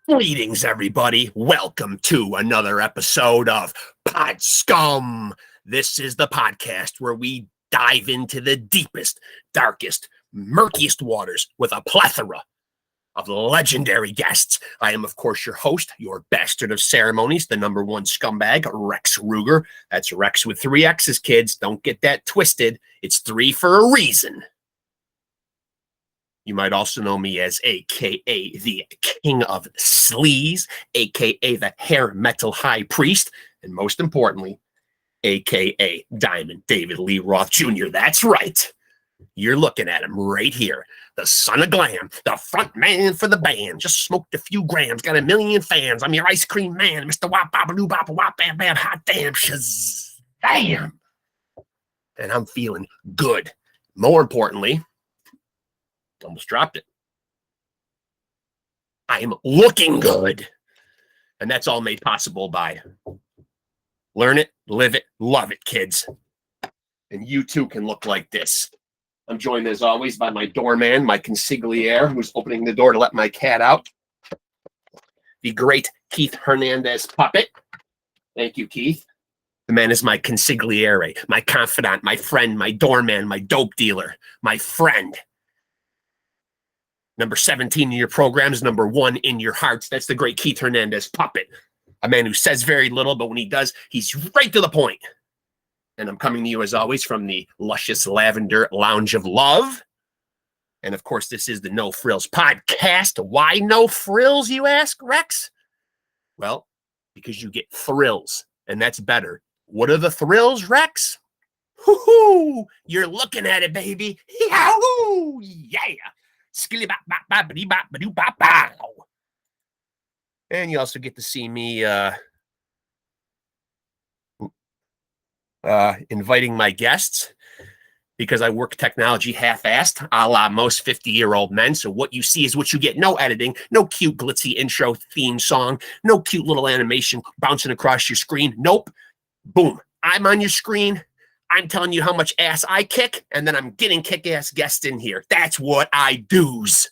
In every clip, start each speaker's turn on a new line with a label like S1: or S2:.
S1: Greetings, everybody. Welcome to another episode of Pod Scum. This is the podcast where we dive into the deepest, darkest, murkiest waters with a plethora of legendary guests. I am, of course, your host, your bastard of ceremonies, the number one scumbag, Rex Ruger. That's Rex with 3 X's, kids. Don't get that twisted. It's 3 for a reason. You might also know me as a.k.a. the King of Sleaze, a.k.a. the Hair Metal High Priest, and most importantly, a.k.a. Diamond David Lee Roth Jr. That's right. You're looking at him right here. The son of glam, the front man for the band. Just smoked a few grams, got a million fans. I'm your ice cream man, Mr. Wop Bop Doo Bop Wop Bam Bam Hot Damn Shazam. And I'm feeling good. More importantly, almost dropped it. I am looking good. And that's all made possible by learn it, live it, love it, kids. And you too can look like this. I'm joined as always by my doorman, my consigliere, who's opening the door to let my cat out. The great Keith Hernandez puppet. Thank you, Keith. The man is my consigliere, my confidant, my friend, my doorman, my dope dealer, my friend. Number 17 in your programs, number 1 in your hearts. That's the great Keith Hernandez puppet. A man who says very little, but when he does, he's right to the point. And I'm coming to you, as always, from the luscious lavender lounge of love. And, of course, this is the No Frills podcast. Why no frills, you ask, Rex? Well, because you get thrills, and that's better. What are the thrills, Rex? Hoo-hoo! You're looking at it, baby. Yahoo! Yeah! And you also get to see me inviting my guests because I work technology half-assed, a la most 50-year-old men. So what you see is what you get. No editing, no cute glitzy intro theme song, no cute little animation bouncing across your screen. Nope. Boom. I'm on your screen. I'm telling you how much ass I kick, and then I'm getting kick-ass guests in here. That's what I do's.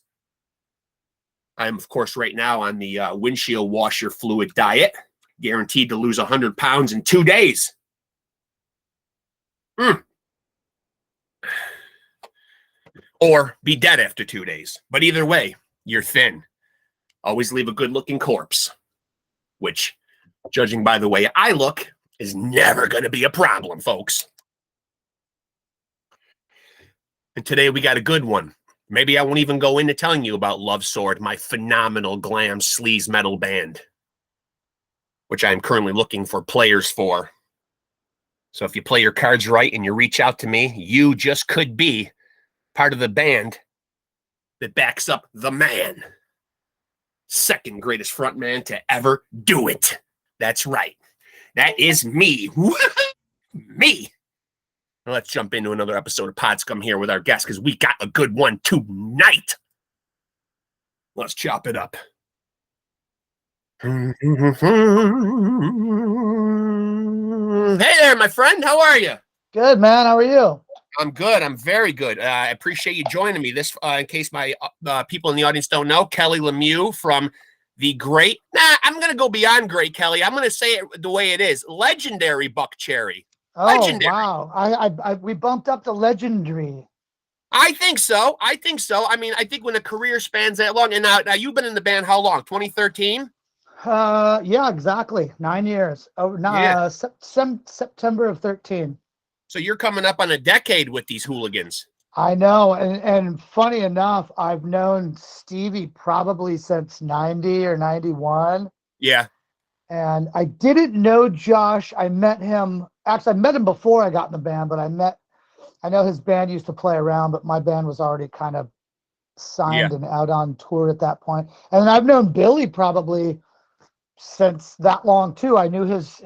S1: I'm, of course, right now on the windshield washer fluid diet, guaranteed to lose 100 pounds in 2 days. Or be dead after 2 days. But either way, you're thin. Always leave a good-looking corpse, which, judging by the way I look, is never going to be a problem, folks. And today we got a good one. Maybe I won't even go into telling you about Love Sword, my phenomenal glam sleaze metal band, which I'm currently looking for players for. So if you play your cards right and you reach out to me, you just could be part of the band that backs up the man. Second greatest frontman to ever do it. That's right. That is me. Me. Now let's jump into another episode of Pod Scum here with our guest because we got a good one tonight. Let's chop it up. Hey there, my friend. How are you?
S2: Good, man. How are you?
S1: I'm good. I'm very good. I appreciate you joining me. This, in case my people in the audience don't know, Kelly LeMIEUX from the great, I'm going to go beyond great, Kelly. I'm going to say it the way it is. Legendary BUCKCHERRY.
S2: Oh,
S1: legendary.
S2: Wow. We bumped up to legendary.
S1: I think so. I mean, I think when a career spans that long, and now you've been in the band how long? 2013?
S2: Yeah, exactly. 9 years. Oh, no, yeah. September of 13.
S1: So you're coming up on a decade with these hooligans.
S2: I know. And funny enough, I've known Stevie probably since 90 or 91.
S1: Yeah.
S2: And I didn't know Josh. I met him. Actually, I met him before I got in the band, but I know his band used to play around, but my band was already kind of signed and out on tour at that point. And then I've known Billy probably since that long too. I knew his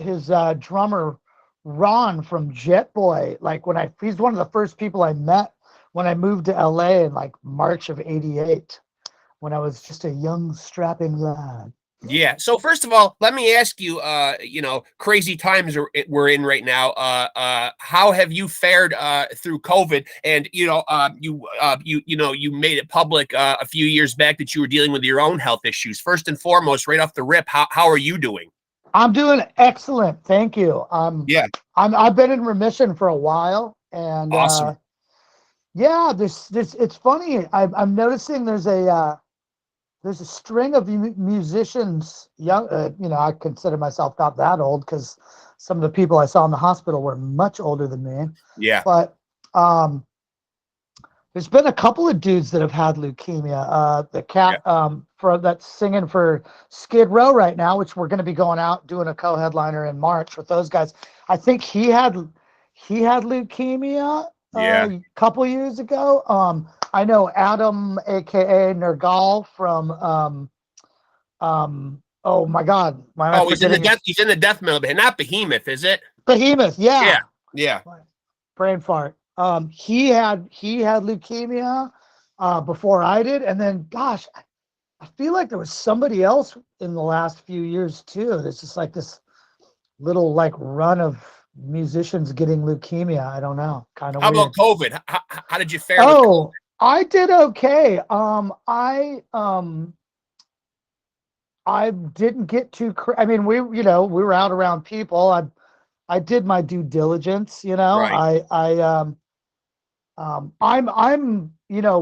S2: drummer Ron from Jet Boy. Like he's one of the first people I met when I moved to LA in like March of '88, when I was just a young strapping lad.
S1: Yeah. So first of all, let me ask you, crazy times we're in right now. How have you fared through COVID? And you made it public a few years back that you were dealing with your own health issues. First and foremost, right off the rip, how are you doing?
S2: I'm doing excellent, thank you.
S1: Yeah.
S2: I've been in remission for a while, and
S1: Awesome.
S2: yeah, there's it's funny. I'm noticing there's a string of musicians, young, I consider myself not that old because some of the people I saw in the hospital were much older than me.
S1: Yeah.
S2: But there's been a couple of dudes that have had leukemia. The cat for that's singing for Skid Row right now, which we're going to be going out doing a co-headliner in March with those guys. I think he had leukemia a couple years ago. I know Adam, aka Nergal from oh my God, why am I forgetting?
S1: He's in the death metal band, not Behemoth, is it?
S2: Behemoth, yeah.
S1: Yeah.
S2: Brain fart. He had leukemia before I did, and then gosh, I feel like there was somebody else in the last few years too. There's just like this little like run of musicians getting leukemia. I don't know, kind of
S1: How
S2: weird.
S1: about COVID? How did you fare with COVID?
S2: I did okay. I didn't get too. I mean, we were out around people. I did my due diligence.
S1: Right.
S2: I'm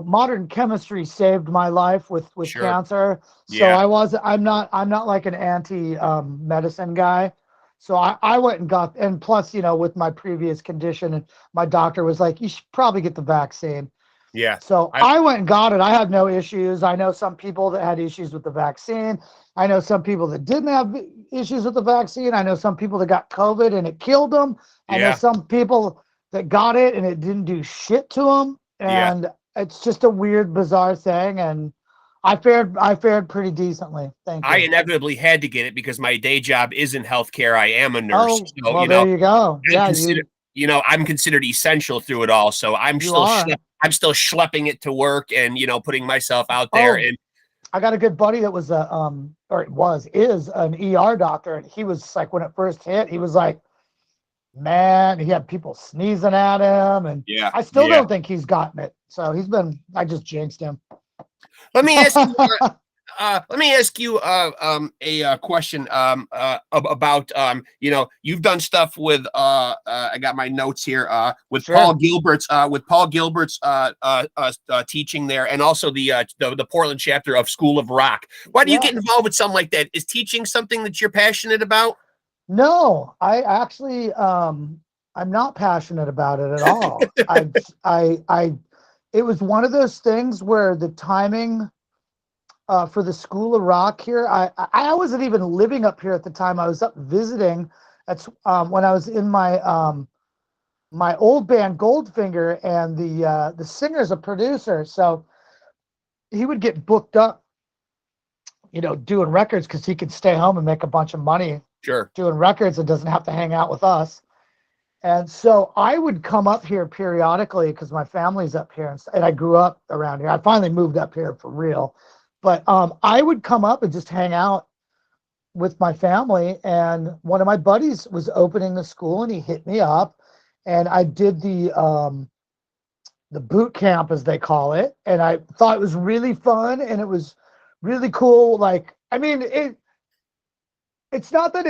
S2: modern chemistry saved my life with
S1: Sure.
S2: cancer. So
S1: Yeah.
S2: I'm not like an anti medicine guy. So I went and got, and plus, with my previous condition, and my doctor was like, you should probably get the vaccine.
S1: Yeah.
S2: So I went and got it. I had no issues. I know some people that had issues with the vaccine. I know some people that didn't have issues with the vaccine. I know some people that got COVID and it killed them. I know some people that got it and it didn't do shit to them. And it's just a weird, bizarre thing. And I fared pretty decently. Thank you.
S1: I inevitably had to get it because my day job is in healthcare. I am a nurse.
S2: Oh,
S1: So,
S2: well, there you go. Yeah,
S1: I'm considered essential through it all. So I'm still schlepping it to work and, putting myself out there. And
S2: I got a good buddy that was is an ER doctor. And he was like, when it first hit, he was like, man, he had people sneezing at him. And I still don't think he's gotten it. So I just jinxed him.
S1: Let me ask you, a question about you've done stuff with I got my notes here with Paul Gilbert's teaching there, and also the Portland chapter of School of Rock. Why do you get involved with something like that? Is teaching something that you're passionate about?
S2: No, I actually I'm not passionate about it at all. It was one of those things where the timing for the School of Rock here, I wasn't even living up here at the time. I was up visiting. That's when I was in my my old band Goldfinger, and the singer's a producer, so he would get booked up, doing records because he could stay home and make a bunch of money doing records and doesn't have to hang out with us. And so I would come up here periodically because my family's up here, and I grew up around here. I finally moved up here for real. But I would come up and just hang out with my family. And one of my buddies was opening the school, and he hit me up, and I did the boot camp, as they call it. And I thought it was really fun, and it was really cool. Like, I mean, it's not that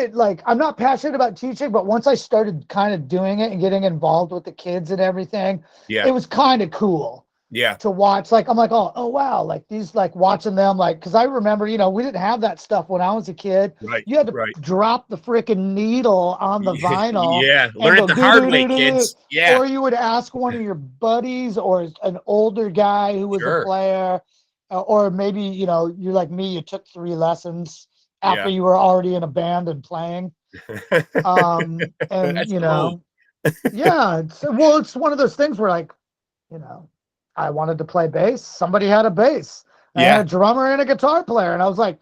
S2: I'm not passionate about teaching, but once I started kind of doing it and getting involved with the kids and everything, it was kind of cool. To watch, I'm like, oh wow, like these, like watching them, like, because I remember, we didn't have that stuff when I was a kid. You had to drop the freaking needle on the vinyl.
S1: Learn it the hard way, kids.
S2: Or you would ask one of your buddies or an older guy who was a player, or maybe, you're like me, you took 3 lessons after you were already in a band and playing. And
S1: it's
S2: one of those things where, like, I wanted to play bass. Somebody had a bass. I had a drummer and a guitar player. And I was like,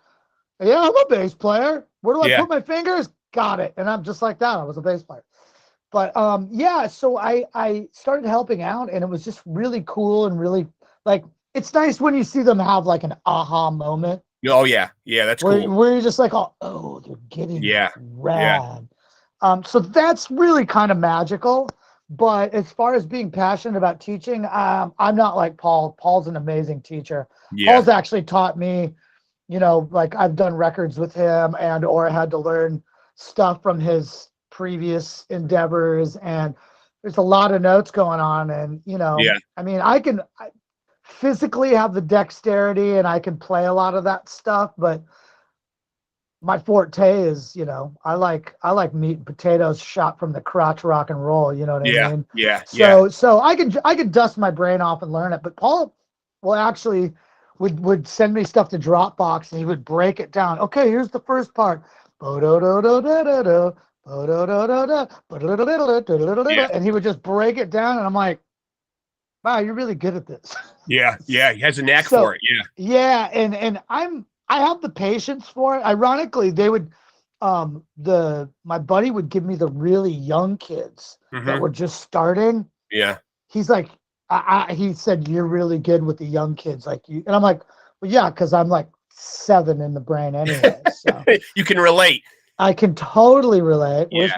S2: yeah, I'm a bass player. Where do I put my fingers? Got it. And I'm just like that. I was a bass player. But so I started helping out, and it was just really cool and really, like, it's nice when you see them have like an aha moment.
S1: Oh yeah, yeah, that's cool.
S2: Where you're just like, oh, they're getting
S1: Yeah, yeah,
S2: rad. So that's really kind of magical. But as far as being passionate about teaching, I'm not like Paul. Paul's an amazing teacher.
S1: yeah,
S2: Paul's actually taught me, like I've done records with him and or had to learn stuff from his previous endeavors. And there's a lot of notes going on. And,
S1: yeah,
S2: I mean, I physically have the dexterity and I can play a lot of that stuff, but my forte is, I like meat and potatoes shot from the crotch rock and roll, you know what I
S1: yeah,
S2: mean?
S1: yeah, yeah,
S2: So I could dust my brain off and learn it, but Paul will actually would send me stuff to Dropbox and he would break it down. Okay, here's the first part.
S1: yeah,
S2: And he would just break it down and I'm like, wow, you're really good at this.
S1: yeah, yeah. He has a knack
S2: So
S1: for it. Yeah,
S2: yeah, and I have the patience for it. Ironically, they would my buddy would give me the really young kids that
S1: hmm,
S2: were just starting.
S1: yeah.
S2: He's like, he said, you're really good with the young kids, like you. And I'm like, well, yeah, because I'm like 7 in the brain anyway. So
S1: You can relate.
S2: I can totally relate.
S1: Yeah.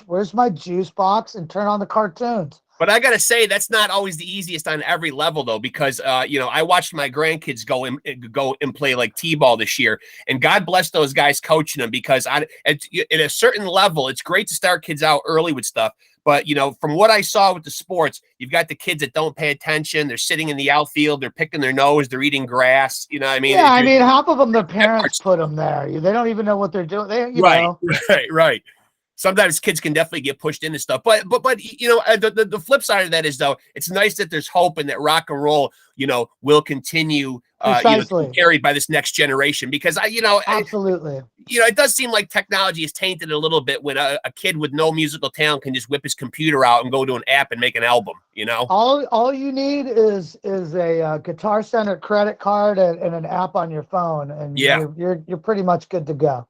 S2: Where's my juice box and turn on the cartoons?
S1: But I gotta say, that's not always the easiest on every level, though, because I watched my grandkids go and play like t-ball this year, and God bless those guys coaching them because at a certain level, it's great to start kids out early with stuff. But from what I saw with the sports, you've got the kids that don't pay attention. They're sitting in the outfield, they're picking their nose, they're eating grass. You know what I mean?
S2: Yeah, I mean, half of them, their
S1: That
S2: parents
S1: part's
S2: put them there. They don't even know what they're doing.
S1: right, right. Sometimes kids can definitely get pushed into stuff, but the flip side of that is, though, it's nice that there's hope and that rock and roll will continue to
S2: Precisely.
S1: be carried by this next generation, because
S2: Absolutely.
S1: it does seem like technology is tainted a little bit when a kid with no musical talent can just whip his computer out and go to an app and make an album.
S2: All you need is a Guitar Center credit card and an app on your phone, and
S1: Yeah.
S2: you're pretty much good to go.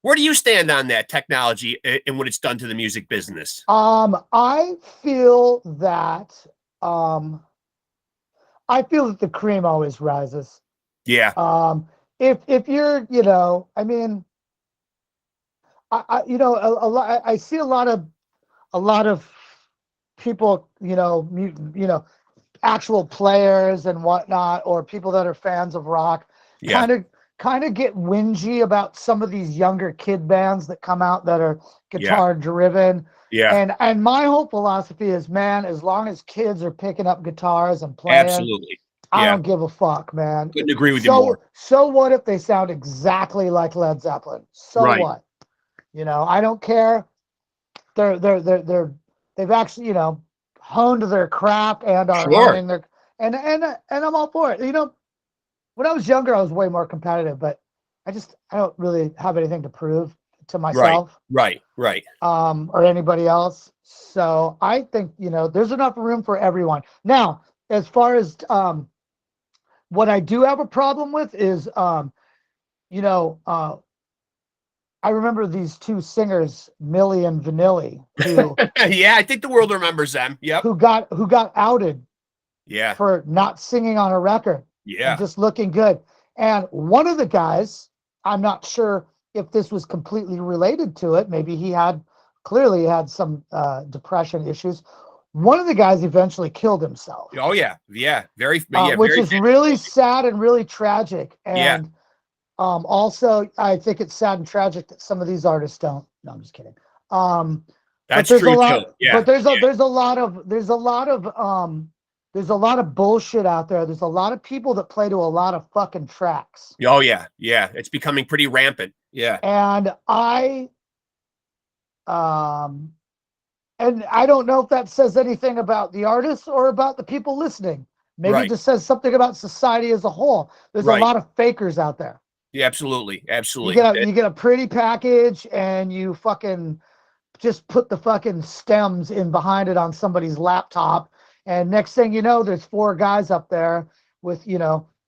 S1: Where do you stand on that technology and what it's done to the music business?
S2: I feel that the cream always rises.
S1: Yeah,
S2: If you're, I mean, a lot. I see a lot of people, actual players and whatnot, or people that are fans of rock,
S1: yeah,
S2: kind of get whingy about some of these younger kid bands that come out that are
S1: yeah,
S2: guitar driven.
S1: yeah.
S2: And my whole philosophy is, man, as long as kids are picking up guitars and playing,
S1: Absolutely.
S2: I
S1: Yeah,
S2: don't give a fuck, man.
S1: couldn't agree with you more.
S2: So what if they sound exactly like Led Zeppelin? So
S1: Right.
S2: what? I don't care. They've actually, honed their craft and are
S1: Sure.
S2: honing their and I'm all for it. When I was younger, I was way more competitive, but I don't really have anything to prove to myself,
S1: Right.
S2: or anybody else. So I think, there's enough room for everyone. Now, as far as what I do have a problem with is, I remember these 2 singers, Millie and Vanilli, who
S1: Yeah, I think the world remembers them. Yep.
S2: who got outed
S1: Yeah.
S2: for not singing on a record
S1: Yeah.
S2: and just looking good. And one of the guys, I'm not sure if this was completely related to it. Maybe he clearly had some depression issues. One of the guys eventually killed himself.
S1: Oh yeah. Yeah.
S2: Which is really sad and really tragic. And also, I think it's sad and tragic that some of these artists don't. No, I'm just kidding.
S1: That's
S2: but there's
S1: true
S2: a lot,
S1: too. Yeah.
S2: But there's a lot of bullshit out there. There's a lot of people that play to a lot of fucking tracks.
S1: Oh yeah. Yeah. It's becoming pretty rampant. Yeah.
S2: And I don't know if that says anything about the artist or about the people listening. Maybe it just says something about society as a whole. There's a lot of fakers out there.
S1: Yeah, absolutely.
S2: You get a pretty package and you fucking just put the fucking stems in behind it on somebody's laptop. And next thing you know, there's 4 guys up there with,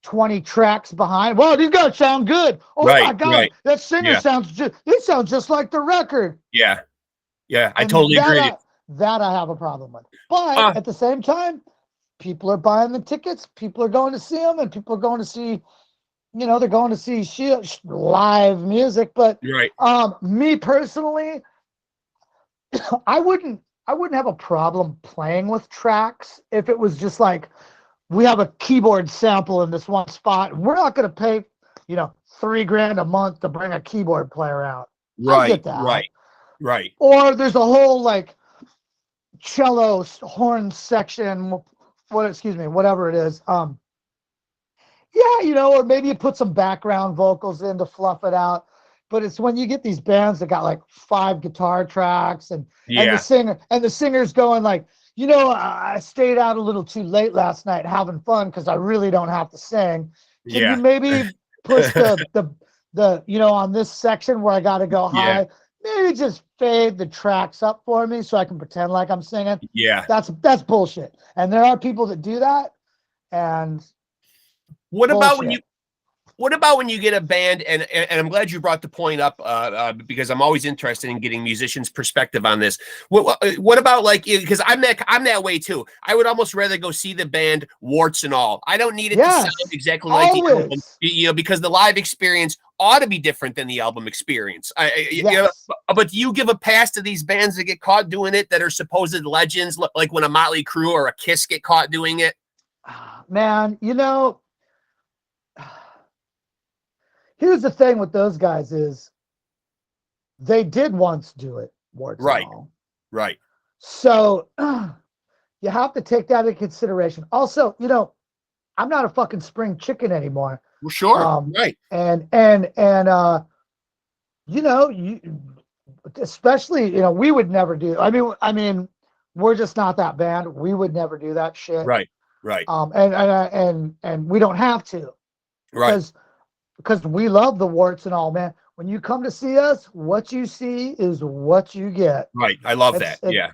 S2: 20 tracks behind. Well, these guys sound good. Oh my God, that singer sounds just like the record.
S1: Yeah. Yeah, I totally agree.
S2: That I have a problem with. But at the same time, people are buying the tickets. People are going to see them, and people are going to see, you know, they're going to see live music. But
S1: Right.
S2: me personally, I wouldn't have a problem playing with tracks if it was just like we have a keyboard sample in this one spot. We're not going to pay, you know, $3,000 a month to bring a keyboard player out. I
S1: Right.
S2: get that.
S1: Right. Right.
S2: Or there's a whole like cello horn section, whatever it is. Yeah, you know, or maybe you put some background vocals in to fluff it out. But it's when you get these bands that got like 5 guitar tracks and
S1: Yeah.
S2: the singer's going like, you know, I stayed out a little too late last night having fun because I really don't have to sing. Can you
S1: Yeah.
S2: maybe push the you know, on this section where I got to go
S1: Yeah.
S2: high, maybe just fade the tracks up for me so I can pretend like I'm singing?
S1: Yeah.
S2: That's bullshit. And there are people that do that. And
S1: What about when
S2: bullshit.
S1: what about when you get a band, and I'm glad you brought the point up, because I'm always interested in getting musicians' perspective on this. What about like, because I'm that way too. I would almost rather go see the band warts and all. I don't need it to sound exactly like the album, you know, because the live experience ought to be different than the album experience. You know, but you give a pass to these bands that get caught doing it that are supposed legends, like when a Motley Crue or a Kiss get caught doing it.
S2: Man, you know, here's the thing with those guys is they did once do it, warts and all.
S1: Right.
S2: So you have to take that into consideration. Also, you know, I'm not a fucking spring chicken anymore.
S1: Well, sure. Right.
S2: And you know, especially, you know, we would never do. I mean, we're just not that band. We would never do that shit.
S1: Right. Right.
S2: And we don't have to.
S1: Right.
S2: Because we love the warts and all, man. When you come to see us, what you see is what you get.
S1: Right. I love that. Yeah.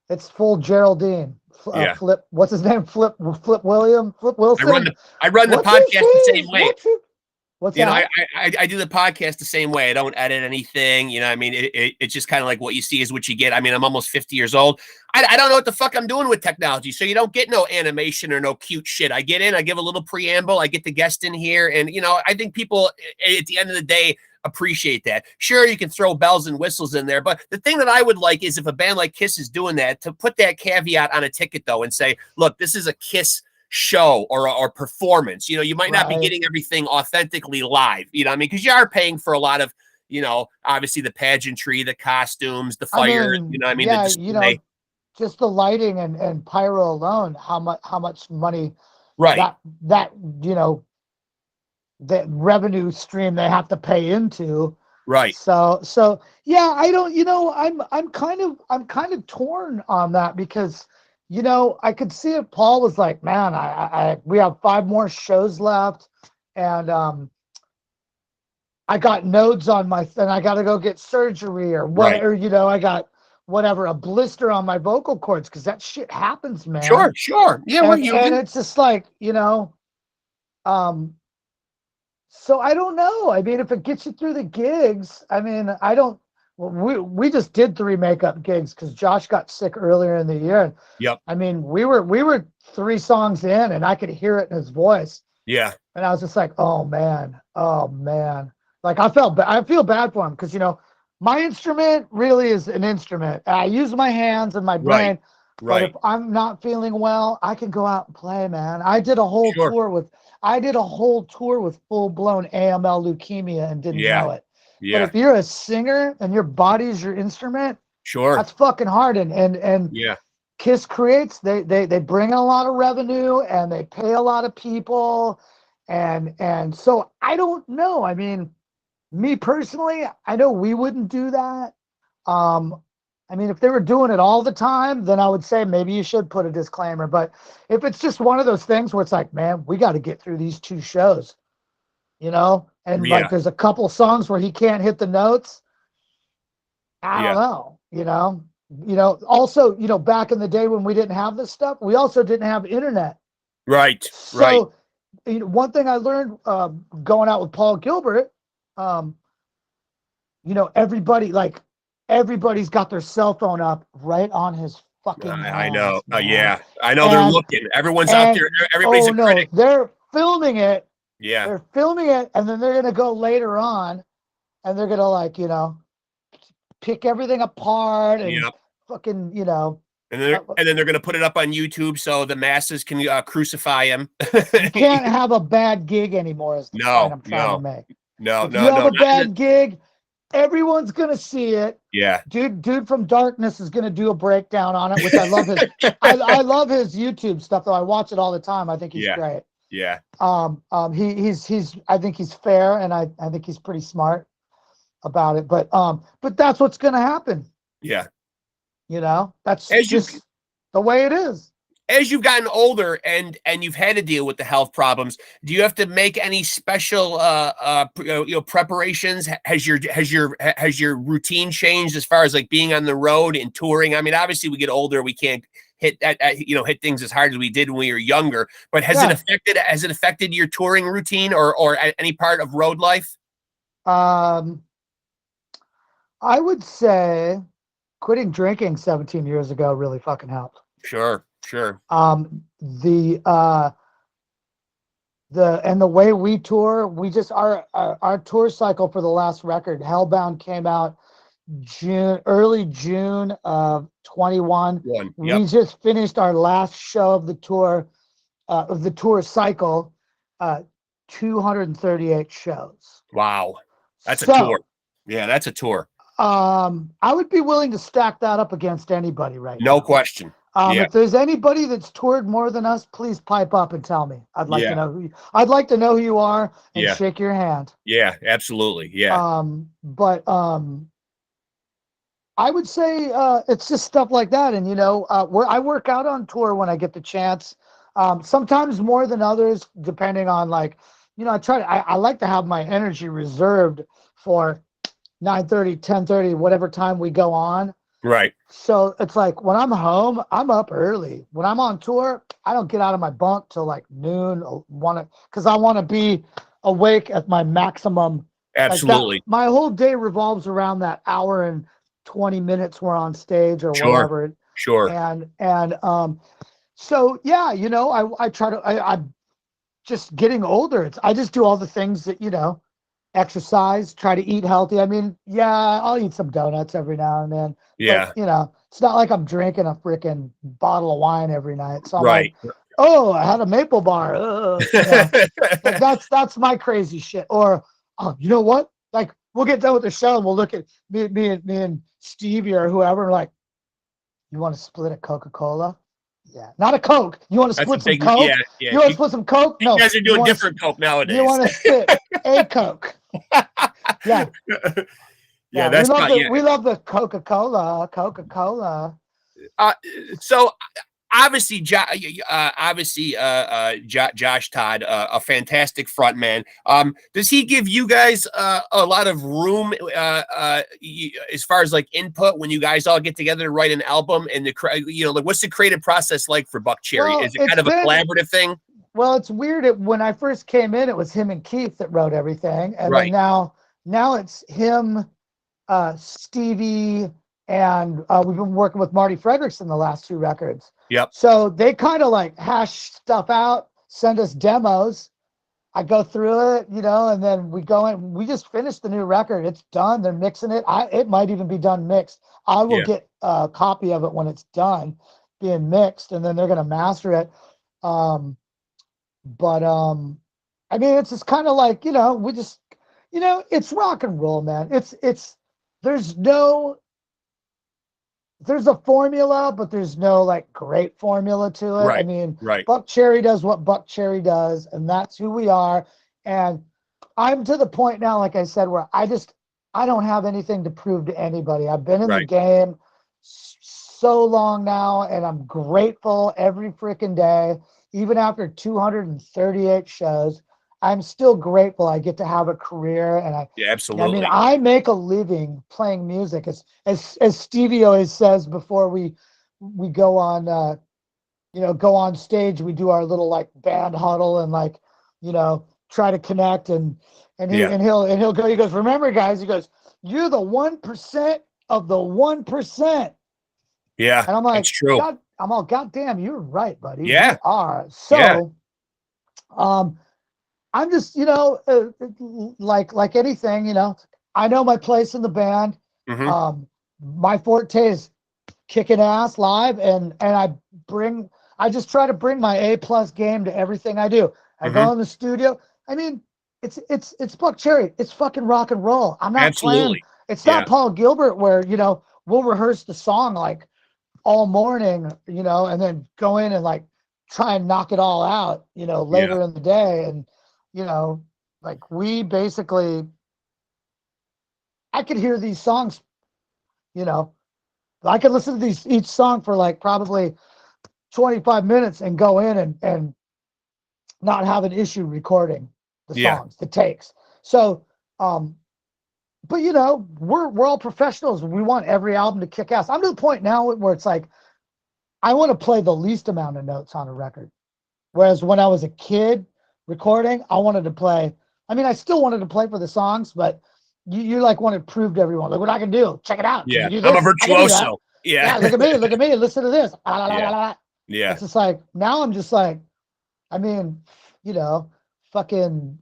S2: It's full Geraldine.
S1: Yeah.
S2: Flip. What's his name? Flip Wilson.
S1: I run the podcast the same way.
S2: What's
S1: you
S2: that?
S1: know, I do the podcast the same way. I don't edit anything. You know, I mean, it's just kind of like what you see is what you get. I mean, I'm almost 50 years old. I don't know what the fuck I'm doing with technology. So you don't get no animation or no cute shit. I get in, I give a little preamble, I get the guest in here. And, you know, I think people at the end of the day appreciate that. Sure, you can throw bells and whistles in there. But the thing that I would like is if a band like Kiss is doing that, to put that caveat on a ticket, though, and say, look, this is a Kiss show or performance. You know, you might not be getting everything authentically live, you know what I mean? Because you are paying for a lot of, you know, obviously the pageantry, the costumes, the fire, you know what I mean?
S2: Yeah, you know, just the lighting and pyro alone, how much money that you know, that revenue stream they have to pay into.
S1: Right.
S2: So yeah, I don't, you know, I'm kind of torn on that because, you know, I could see if Paul was like, man, we have 5 more shows left, and I got nodes on and I got to go get surgery or what, or, you know, I got whatever, a blister on my vocal cords, because that shit happens, man.
S1: Sure. Yeah, we're human.
S2: And it's just like, you know, so I don't know. I mean, if it gets you through the gigs, I mean, we just did 3 makeup gigs because Josh got sick earlier in the year.
S1: Yep.
S2: I mean, we were 3 songs in and I could hear it in his voice.
S1: Yeah.
S2: And I was just like, oh man. Like I feel bad for him because, you know, my instrument really is an instrument. I use my hands and my brain. But if I'm not feeling well, I can go out and play, man. I did a whole tour with full-blown AML leukemia and didn't know it.
S1: Yeah.
S2: But if you're a singer and your body's your instrument, that's fucking hard. And Kiss creates, they bring in a lot of revenue and they pay a lot of people. And so I don't know. I mean, me personally, I know we wouldn't do that. I mean, if they were doing it all the time, then I would say maybe you should put a disclaimer. But if it's just one of those things where it's like, man, we got to get through these 2 shows, you know? And like there's a couple songs where he can't hit the notes. I don't know, you know? You know, also, you know, back in the day when we didn't have this stuff, we also didn't have internet.
S1: Right.
S2: So, you know, one thing I learned going out with Paul Gilbert, you know, everybody's got their cell phone up right on his fucking hands,
S1: I know.
S2: Man.
S1: I know they're looking. Everyone's out there. Everybody's a critic.
S2: They're filming it
S1: Yeah.
S2: They're filming it, and then they're gonna go later on, and they're gonna like, you know, pick everything apart and
S1: Yep.
S2: fucking, you know.
S1: And then they're going to put it up on YouTube so the masses can crucify him.
S2: You can't have a bad gig anymore. Is the point I'm trying to make.
S1: No,
S2: If you have a bad gig, everyone's gonna see it.
S1: Yeah.
S2: Dude from Darkness is gonna do a breakdown on it, which I love his. I love his YouTube stuff though. I watch it all the time. I think he's great.
S1: Yeah.
S2: He's I think he's fair, and I think he's pretty smart about it. But that's what's gonna happen.
S1: Yeah.
S2: You know, that's just the way it is.
S1: As you've gotten older and you've had to deal with the health problems, do you have to make any special preparations? Has your routine changed as far as like being on the road and touring? I mean, obviously we get older, we can't hit hit things as hard as we did when we were younger. But has it affected your touring routine or any part of road life?
S2: I would say quitting drinking 17 years ago really fucking helped.
S1: Sure.
S2: The way we tour, we just our tour cycle for the last record, Hellbound, came out early June of 21.
S1: Yep.
S2: We just finished our last show of the tour cycle, 238 shows.
S1: Wow. That's a tour. Yeah, that's a tour.
S2: I would be willing to stack that up against anybody right now.
S1: No question.
S2: If there's anybody that's toured more than us, please pipe up and tell me. I'd like to know I'd like to know who you are and shake your hand.
S1: Yeah, absolutely. Yeah.
S2: But I would say it's just stuff like that. And I work out on tour when I get the chance. Sometimes more than others, depending on I like to have my energy reserved for 9:30, 10:30, whatever time we go on.
S1: Right.
S2: So it's like when I'm home, I'm up early. When I'm on tour, I don't get out of my bunk till like noon because I want to be awake at my maximum.
S1: Absolutely.
S2: My whole day revolves around that hour and 20 minutes we're on stage or whatever.
S1: Sure.
S2: And so yeah, I try to I'm just getting older. I just do all the things that exercise, try to eat healthy. I mean, I'll eat some donuts every now and then.
S1: Yeah.
S2: But, it's not like I'm drinking a freaking bottle of wine every night. So I'm
S1: right.
S2: like, oh, I had a maple bar. That's my crazy shit. Or, oh, you know what? Like, we'll get done with the show and we'll look at me and Stevie or whoever. And like, you want to split a Coca-Cola? Yeah, not a Coke. You want to split some Coke? Yeah. You want to split some Coke? No.
S1: You guys are doing different Coke nowadays.
S2: You want to split a Coke? Yeah.
S1: Yeah, that's
S2: we love the Coca-Cola.
S1: So obviously, Josh Todd, a fantastic front man. Does he give you guys a lot of room as far as like input when you guys all get together to write an album? And what's the creative process like for BUCKCHERRY?
S2: Well,
S1: is it kind of a collaborative thing?
S2: Well, it's weird. When I first came in, it was him and Keith that wrote everything, and then now it's him, Stevie, and we've been working with Marty Frederickson the last 2 records.
S1: Yep.
S2: So they kind of like hash stuff out, send us demos. I go through it, and then we go in. We just finished the new record. It's done. They're mixing it. It might even be done mixed. I will get a copy of it when it's done being mixed, and then they're going to master it. But I mean, it's just kind of like, we just, it's rock and roll, man. There's a formula, but there's no like great formula to it.
S1: Right.
S2: I mean,
S1: right.
S2: BUCKCHERRY does what BUCKCHERRY does, and that's who we are. And I'm to the point now, like I said, where I don't have anything to prove to anybody. I've been in the game so long now, and I'm grateful every freaking day. Even after 238 shows, I'm still grateful I get to have a career. And
S1: absolutely.
S2: I mean, I make a living playing music. As Stevie always says before we go on, go on stage, we do our little like band huddle and like, try to connect and he'll go, he goes, remember guys, he goes, you're the 1% of the 1%.
S1: Yeah.
S2: And I'm like,
S1: it's true.
S2: God damn, you're right, buddy.
S1: Yeah.
S2: You are. So, I'm just, like anything, I know my place in the band.
S1: Mm-hmm.
S2: My forte is kicking ass live, and I just try to bring my A+ game to everything I do. I
S1: Mm-hmm.
S2: go in the studio. I mean, it's BUCKCHERRY. It's fucking rock and roll. I'm not playing.
S1: Absolutely.
S2: It's
S1: Yeah.
S2: not Paul Gilbert where, we'll rehearse the song like all morning, and then go in and like try and knock it all out,
S1: Yeah.
S2: later in the day. And, like we basically, I could hear these songs, you know, I could listen to each song for like probably 25 minutes and go in and not have an issue recording the
S1: Yeah.
S2: songs, the takes. So, but we're all professionals. We want every album to kick ass. I'm to the point now where it's like, I want to play the least amount of notes on a record. Whereas when I was a kid recording, I wanted to play. I mean, I still wanted to play for the songs, but you like want to prove to everyone, like, what I can do. Check it out. Can
S1: Yeah.
S2: you do
S1: I'm a
S2: this? I can do that.
S1: virtuoso. Yeah.
S2: Yeah, look at me. Look at me. Listen to this.
S1: Yeah. Yeah.
S2: It's just like, now I'm just like, I mean, fucking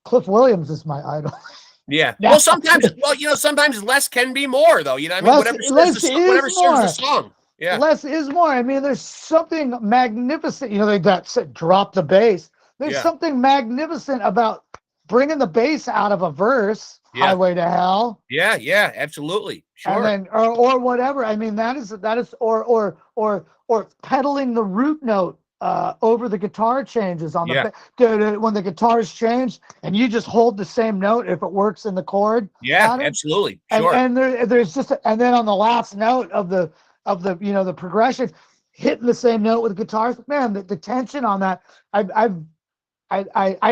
S2: Cliff Williams is my idol.
S1: Yeah.
S2: Now,
S1: Well, sometimes less can be more, though. I mean,
S2: less less
S1: whatever
S2: is
S1: serves the
S2: more.
S1: song. Yeah.
S2: Less is more. I mean, there's something magnificent. They got said drop the bass. There's
S1: Yeah.
S2: something magnificent about bringing the bass out of a verse,
S1: Yeah.
S2: Highway to Hell.
S1: Yeah. Yeah. Absolutely. Sure.
S2: And then or whatever. I mean, that is or pedaling the root note over the guitar changes on
S1: Yeah.
S2: when the guitars change, and you just hold the same note if it works in the chord
S1: Yeah.
S2: pattern.
S1: Absolutely.
S2: And
S1: Sure.
S2: there's just and then on the last note of the the progression, hitting the same note with the guitars. Man, the tension on that. I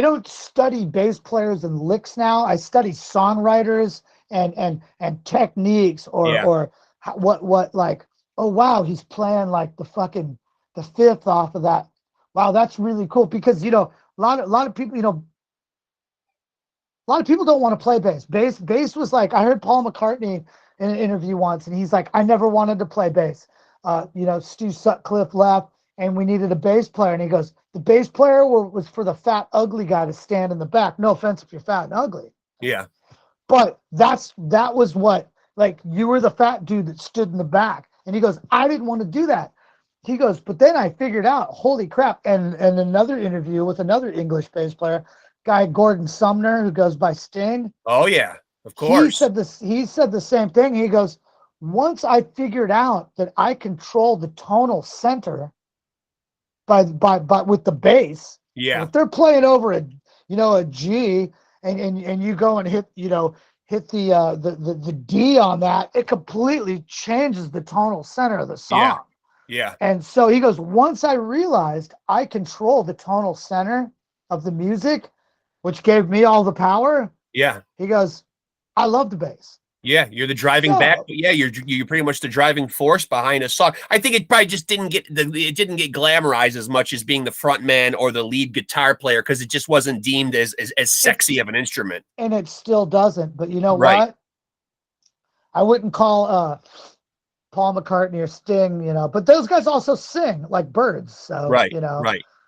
S2: don't study bass players and licks now. I study songwriters and techniques
S1: Yeah.
S2: or what like, oh wow, he's playing like the fifth off of that. Wow, that's really cool, because a lot of people, a lot of people don't want to play bass. Bass was like, I heard Paul McCartney in an interview once, and he's like, I never wanted to play bass. Stu Sutcliffe left, and we needed a bass player. And he goes, the bass player was for the fat, ugly guy to stand in the back. No offense if you're fat and ugly.
S1: Yeah.
S2: But that was what, like, you were the fat dude that stood in the back. And he goes, I didn't want to do that. He goes, but then I figured out, holy crap. And another interview with another English bass player, guy Gordon Sumner, who goes by Sting.
S1: Oh yeah, of
S2: He
S1: course.
S2: said the same thing. He goes, once I figured out that I control the tonal center by with the bass.
S1: Yeah.
S2: If they're playing over a G, and you go and hit the D on that, it completely changes the tonal center of the song.
S1: Yeah. Yeah.
S2: And so he goes, once I realized I control the tonal center of the music, which gave me all the power.
S1: Yeah.
S2: He goes, I love the bass.
S1: Yeah, you're the driving back. Yeah, you're pretty much the driving force behind a song. I think it probably just didn't get glamorized as much as being the front man or the lead guitar player, because it just wasn't deemed as sexy of an instrument.
S2: And it still doesn't. But you know
S1: Right.
S2: what? I wouldn't call Paul McCartney or Sting, but those guys also sing like birds. So
S1: Right.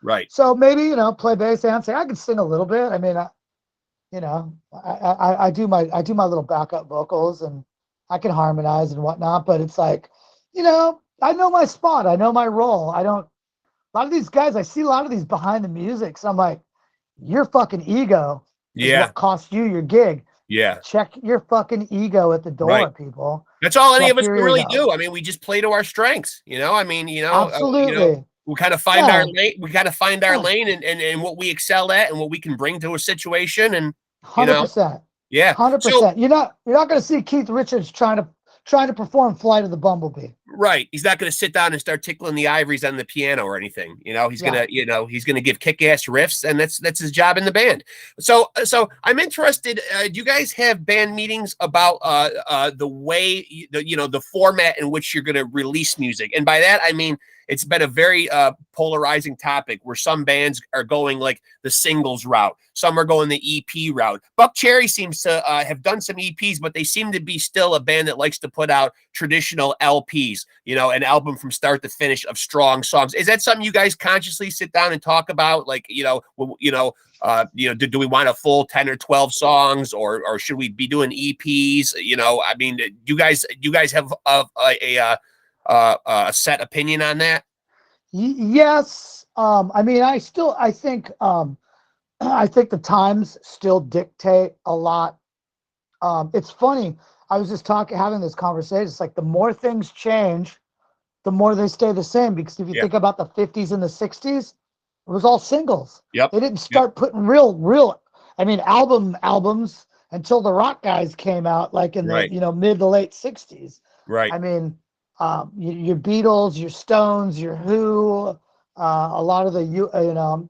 S1: Right.
S2: So maybe play bass and say I can sing a little bit. I mean, I do my little backup vocals, and I can harmonize and whatnot, but it's like, I know my spot. I know my role. A lot of these guys, I see a lot of these behind the music. So I'm like, your fucking ego is what cost you your gig.
S1: Yeah.
S2: Check your fucking ego at the door, people.
S1: That's all any of us
S2: your
S1: can really
S2: ego.
S1: do. I mean, we just play to our strengths, I mean,
S2: Absolutely.
S1: we kind of find our lane. We got to find our lane and what we excel at and what we can bring to a situation. And
S2: 100%.
S1: Yeah.
S2: 100%.
S1: So,
S2: you're not going to see Keith Richards trying to perform Flight of the Bumblebee.
S1: Right. He's not going to sit down and start tickling the ivories on the piano or anything. He's going to, he's going to give kick-ass riffs, and that's his job in the band. So I'm interested. Do you guys have band meetings about the way, the format in which you're going to release music? And by that, I mean, it's been a very polarizing topic where some bands are going like the singles route. Some are going the EP route. BUCKCHERRY seems to have done some EPs, but they seem to be still a band that likes to put out traditional LPs. 50s, you know, an album from start to finish of strong songs. Is that something you guys consciously sit down and talk about? Like, do we want a full 10 or 12 songs, or should we be doing EPs? You know, I mean, do you guys have a set opinion on that?
S2: Yes. I mean, I think I think the times still dictate a lot. It's funny. I was just having this conversation. It's like the more things change, the more they stay the same. Because if you think about the 50s and the 60s, it was all singles.
S1: Yep.
S2: They didn't start putting real, I mean, albums until the rock guys came out, like in the, mid to late 60s.
S1: Right.
S2: I mean, your Beatles, your Stones, your Who, a lot of the,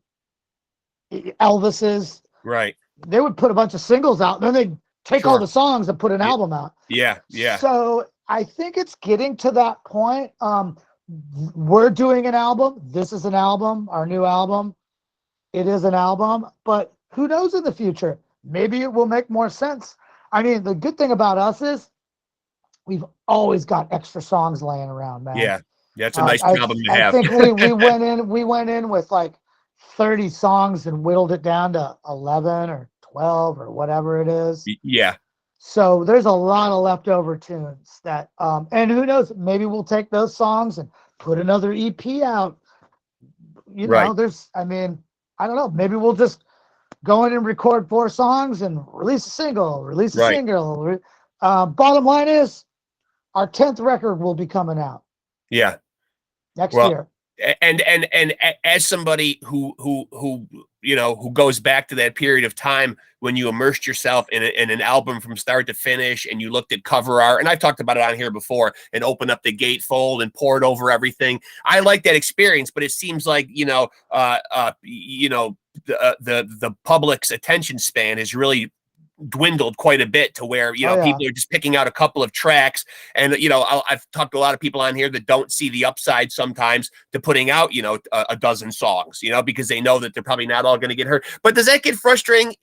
S2: Elvis's.
S1: Right.
S2: They would put a bunch of singles out, and then they'd take all the songs and put an album out.
S1: Yeah. Yeah.
S2: So I think it's getting to that point. We're doing an album. This is an album, our new album. It is an album, but who knows in the future? Maybe it will make more sense. I mean, the good thing about us is we've always got extra songs laying around, man.
S1: Yeah. That's a nice problem to have.
S2: I think we went in with like 30 songs and whittled it down to 11 or 12 or whatever it is.
S1: Yeah.
S2: So there's a lot of leftover tunes that, and who knows, maybe we'll take those songs and put another EP out. You know, I mean, I don't know. Maybe we'll just go in and record 4 songs and release a single, Bottom line is our 10th record will be coming out.
S1: Yeah.
S2: Next year.
S1: And as somebody who goes back to that period of time when you immersed yourself in an album from start to finish, and you looked at cover art, and I've talked about it on here before, and opened up the gatefold and poured over everything. I like that experience, but it seems like the public's attention span is really dwindled quite a bit to where people are just picking out a couple of tracks. And I've talked to a lot of people on here that don't see the upside sometimes to putting out a dozen songs, because they know that they're probably not all going to get heard. But does that get frustrating?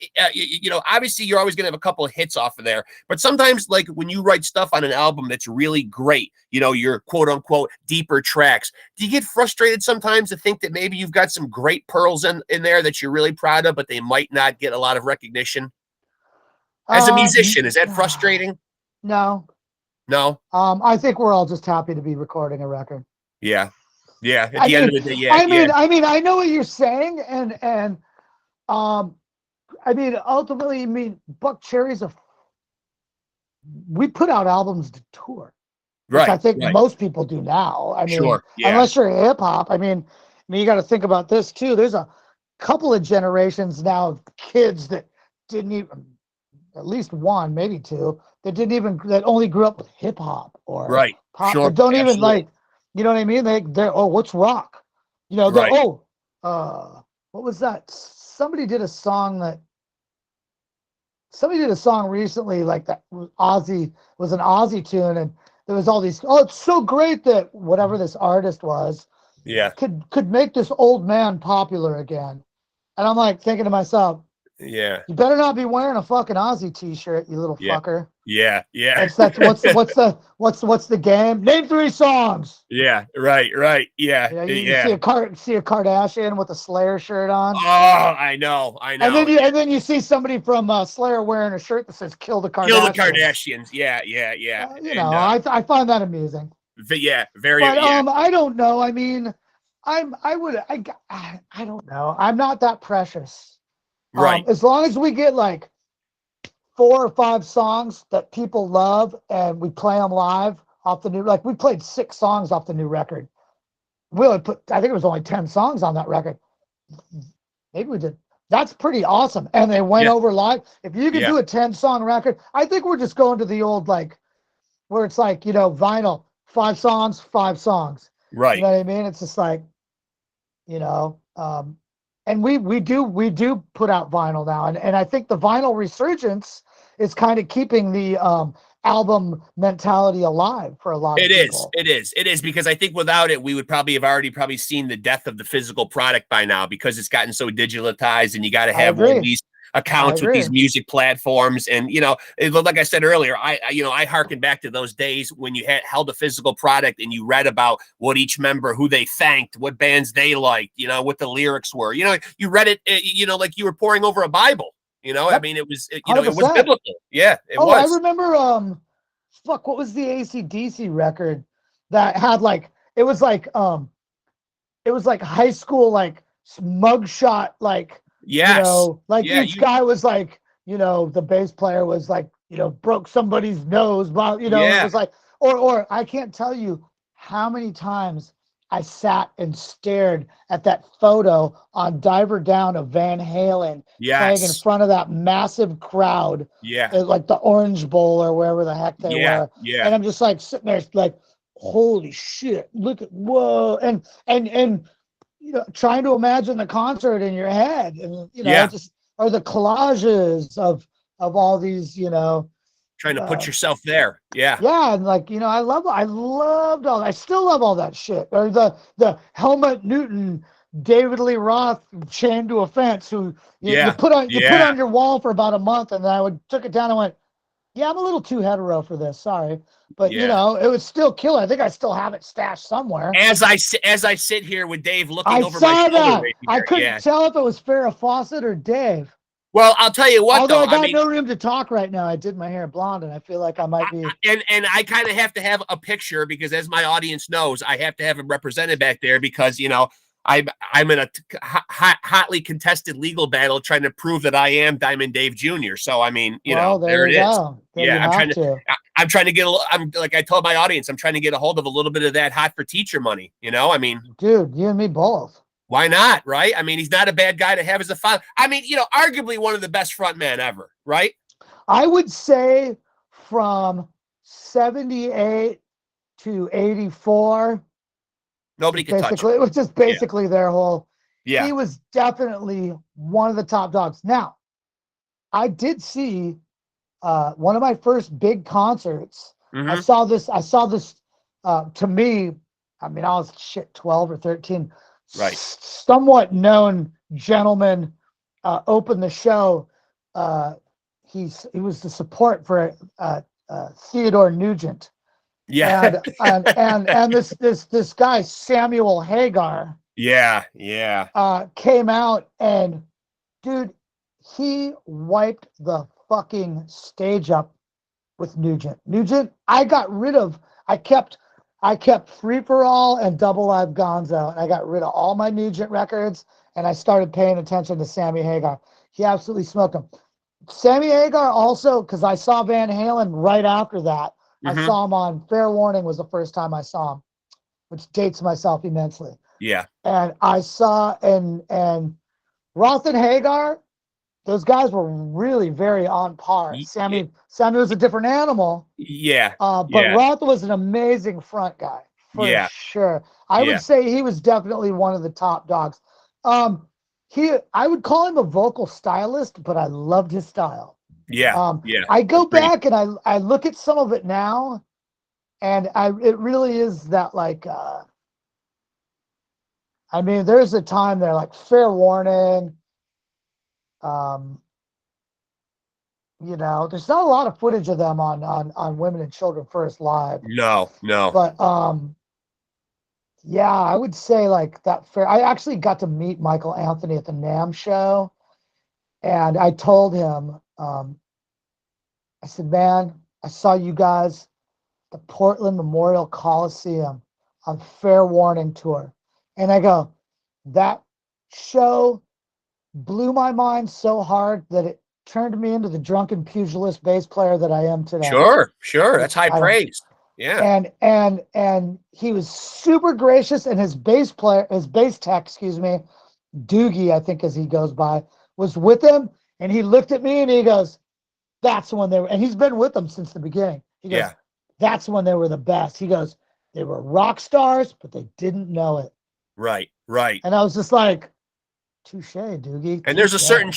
S1: Obviously you're always going to have a couple of hits off of there, but sometimes, like when you write stuff on an album that's really great, your quote unquote deeper tracks, do you get frustrated sometimes to think that maybe you've got some great pearls in there that you're really proud of, but they might not get a lot of recognition? As a musician, is that frustrating?
S2: No. I think we're all just happy to be recording a record.
S1: Yeah. At the end of the day, yeah.
S2: I mean, I know what you're saying, and ultimately, BUCKCHERRY's we put out albums to tour, which I think most people do now. I mean, unless you're hip hop. I mean, you got to think about this too. There's a couple of generations now of kids that didn't even. At least one, maybe two, that only grew up with hip hop or pop. Sure. Don't even like, you know what I mean? They're what's rock? What was that? Somebody did a song recently, like that was an Ozzy tune, and there was all these, it's so great that whatever this artist was, could make this old man popular again. And I'm like thinking to myself, you better not be wearing a fucking Ozzy t-shirt, you little fucker.
S1: Yeah.
S2: What's the game? Name 3 songs.
S1: Yeah.
S2: You see a Kardashian with a Slayer shirt on.
S1: Oh, I know.
S2: And then you see somebody from Slayer wearing a shirt that says "Kill the Kardashians."
S1: Kill the Kardashians. Yeah.
S2: I find that amusing.
S1: Yeah, very.
S2: But I don't know. I mean, I don't know. I'm not that precious. As long as we get like 4 or 5 songs that people love and we play them live off the new, like we played 6 songs off the new record. We only I think it was only 10 songs on that record. Maybe we did. That's pretty awesome. And they went over live. If you could do a 10-song record, I think we're just going to the old, like, where it's like, vinyl, 5 songs, 5 songs.
S1: Right.
S2: You know what I mean? It's just like, and we do put out vinyl now, and I think the vinyl resurgence is kind of keeping the album mentality alive for a lot of people.
S1: It is because I think without it, we would probably have already seen the death of the physical product by now, because it's gotten so digitalized, and you got to have accounts with
S2: agree.
S1: these music platforms. And, you know, like I said earlier, I harken back to those days when you held a physical product and you read about what each member, who they thanked, what bands they liked, you know, what the lyrics were. You know, you read it, you know, like you were poring over a Bible. You know,
S2: Yep.
S1: I mean, it was, you know, it was
S2: 100%.
S1: biblical. Yeah, it
S2: Oh, I
S1: was.
S2: remember, fuck, what was the AC/DC record that had like, it was like high school, like mugshot, like, you
S1: Yes.
S2: know, like
S1: Yeah,
S2: each guy was like, you know, the bass player was like, you know, broke somebody's nose, while, you know, it
S1: Yeah.
S2: was like, or I can't tell you how many times I sat and stared at that photo on Diver Down of Van Halen playing in
S1: Yes.
S2: front of that massive crowd
S1: Yeah.
S2: at like the Orange Bowl or wherever the heck they
S1: Yeah.
S2: were.
S1: Yeah.
S2: And I'm just like sitting there like, holy shit, look at, whoa. And you know, trying to imagine the concert in your head, and you know,
S1: Yeah.
S2: just, or the collages of all these, you know,
S1: Trying to put yourself there. Yeah.
S2: yeah, and like, you know, I loved all, I still love all that shit. Or the Helmut Newton, David Lee Roth chained to a fence, who you put on your wall for about a month, and then I took it down and went, yeah, I'm a little too hetero for this, sorry, but you know, it was still killer. I think I still have it stashed somewhere.
S1: As I sit here with Dave looking
S2: I
S1: over my
S2: saw
S1: shoulder
S2: that.
S1: right
S2: I
S1: here.
S2: couldn't
S1: Yeah.
S2: tell if it was Farrah Fawcett or Dave.
S1: Well, I'll tell you what,
S2: Although
S1: though.
S2: I got
S1: I mean,
S2: no room to talk right now. I did my hair blonde, and I feel like I might be.
S1: And I kind of have to have a picture, because, as my audience knows, I have to have him represented back there, because, you know, I'm in a hotly contested legal battle trying to prove that I am Diamond Dave Jr. So I mean, you know, there it is.
S2: Yeah,
S1: I'm trying to get I'm like I told my audience, I'm trying to get a hold of a little bit of that hot for teacher money. You know, I mean,
S2: dude, you and me both.
S1: Why not, right? I mean, he's not a bad guy to have as a father. I mean, you know, arguably one of the best front men ever, right?
S2: I would say from 78 to 84.
S1: Nobody could touch him.
S2: It was just basically their whole.
S1: Yeah.
S2: He was definitely one of the top dogs. Now, I did see one of my first big concerts.
S1: Mhm.
S2: I saw this. To me, I mean, I was 12 or 13.
S1: Right.
S2: Somewhat known gentleman opened the show. He was the support for Theodore Nugent.
S1: Yeah.
S2: And this guy Samuel Hagar.
S1: Yeah.
S2: Came out, and dude, he wiped the fucking stage up with Nugent. I kept Free for All and Double Live Gonzo, and I got rid of all my Nugent records, and I started paying attention to Sammy Hagar. He absolutely smoked him. Sammy Hagar also, because I saw Van Halen right after that. I saw him on Fair Warning, was the first time I saw him, which dates myself immensely.
S1: Yeah.
S2: And I saw, and Roth and Hagar, those guys were really very on par. Sammy was a different animal.
S1: Yeah.
S2: But Roth was an amazing front guy, for sure. I would say he was definitely one of the top dogs. I would call him a vocal stylist, but I loved his style.
S1: Yeah.
S2: I go back and I look at some of it now, and it really is that, like, I mean, there's a time there, like Fair Warning. You know, there's not a lot of footage of them on Women and Children First Live.
S1: No.
S2: But yeah, I would say like that. I actually got to meet Michael Anthony at the NAMM show, and I told him, I said, man, I saw you guys at the Portland Memorial Coliseum on Fair Warning tour, and I go, that show blew my mind so hard that it turned me into the drunken pugilist bass player that I am today.
S1: Sure. That's high praise. Yeah.
S2: And he was super gracious, and his bass tech, Doogie, I think as he goes by, was with him, and he looked at me and he goes, that's when they were, and he's been with them since the beginning. He goes, that's when they were the best. He goes, they were rock stars, but they didn't know it.
S1: Right.
S2: And I was just like, touche, Doogie.
S1: And there's a certain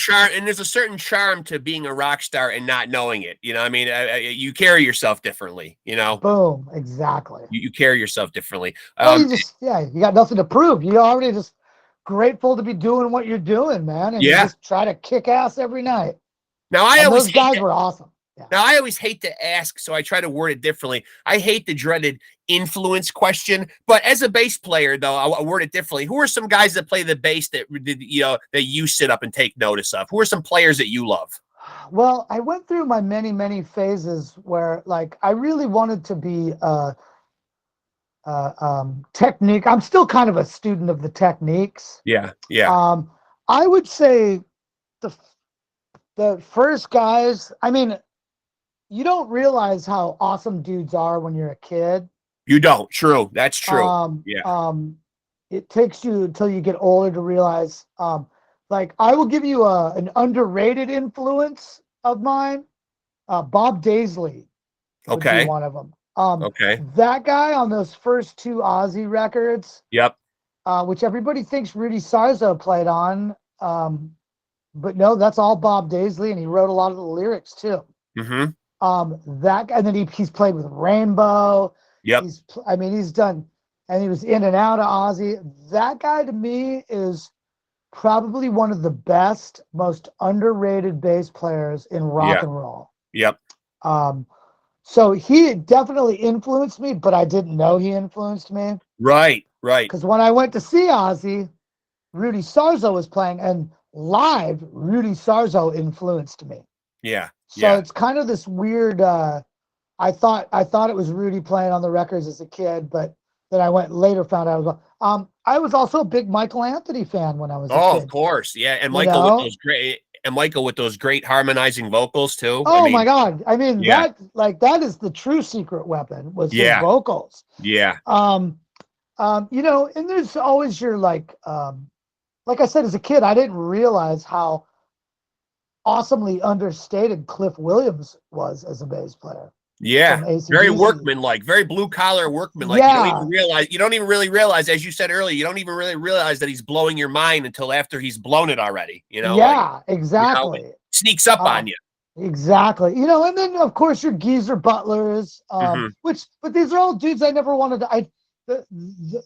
S1: charm to being a rock star and not knowing it. You know, I mean, you carry yourself differently, you know?
S2: Boom. Exactly.
S1: You carry yourself differently.
S2: Well, you got nothing to prove. You already just grateful to be doing what you're doing, man. And you
S1: Yeah.
S2: just try to kick ass every night.
S1: Now I
S2: And
S1: always
S2: those guys were awesome. Yeah.
S1: Now I always hate to ask, so I try to word it differently. I hate the dreaded influence question, but as a bass player, though, I'll word it differently. Who are some guys that play the bass that that you sit up and take notice of? Who are some players that you love?
S2: Well, I went through my many phases where, like, I really wanted to be technique. I'm still kind of a student of the techniques.
S1: Yeah, yeah.
S2: I would say the first guys. I mean, you don't realize how awesome dudes are when you're a kid.
S1: You don't. True. That's true. Yeah.
S2: It takes you until you get older to realize. Like, I will give you an underrated influence of mine. Bob Daisley would be
S1: Okay.
S2: one of them.
S1: Okay.
S2: That guy on those first two Ozzy records,
S1: Yep.
S2: which everybody thinks Rudy Sarzo played on, but no, that's all Bob Daisley, and he wrote a lot of the lyrics too.
S1: Mm-hmm.
S2: That guy, and then he's played with Rainbow.
S1: Yep.
S2: He's done, and he was in and out of Ozzy. That guy to me is probably one of the best, most underrated bass players in rock and roll.
S1: Yep.
S2: So he definitely influenced me, but I didn't know he influenced me.
S1: Right. Right.
S2: Because when I went to see Ozzy, Rudy Sarzo was playing, and live, Rudy Sarzo influenced me.
S1: Yeah.
S2: So it's kind of this weird. I thought it was Rudy playing on the records as a kid, but then I found out I was also a big Michael Anthony fan when I was a kid.
S1: Of course. Yeah. And Michael with those great harmonizing vocals too.
S2: Oh, my God. I mean, that is the true secret weapon, was his vocals.
S1: Yeah.
S2: And there's always your like I said, as a kid, I didn't realize how awesomely understated Cliff Williams was as a bass player.
S1: Yeah, very workman-like, very blue-collar workman-like.
S2: Yeah.
S1: You don't even really realize, as you said earlier, you don't even really realize that he's blowing your mind until after he's blown it already.
S2: Yeah, exactly.
S1: It sneaks up on you.
S2: Exactly. And then of course your Geezer Butlers, but these are all dudes I never wanted to.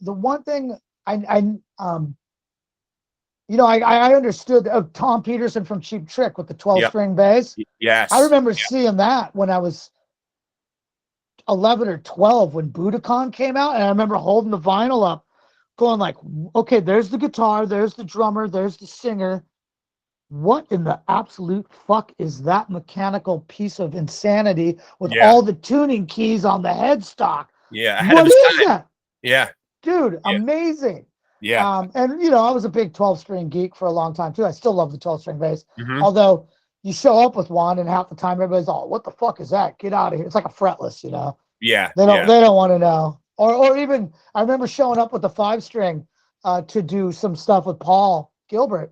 S2: The one thing I understood of Tom Peterson from Cheap Trick with the 12-string bass.
S1: Yes.
S2: I remember seeing that when I was 11 or 12 when Budokan came out, and I remember holding the vinyl up going like, okay, there's the guitar, there's the drummer, there's the singer. What in the absolute fuck is that mechanical piece of insanity with all the tuning keys on the headstock?
S1: Yeah.
S2: What is that?
S1: Yeah.
S2: Dude, amazing.
S1: Yeah.
S2: And I was a big 12-string geek for a long time too. I still love the 12-string bass. Although you show up with one and half the time everybody's all, what the fuck is that? Get out of here. It's like a fretless,
S1: Yeah.
S2: They don't want to know. Or even I remember showing up with a 5-string to do some stuff with Paul Gilbert.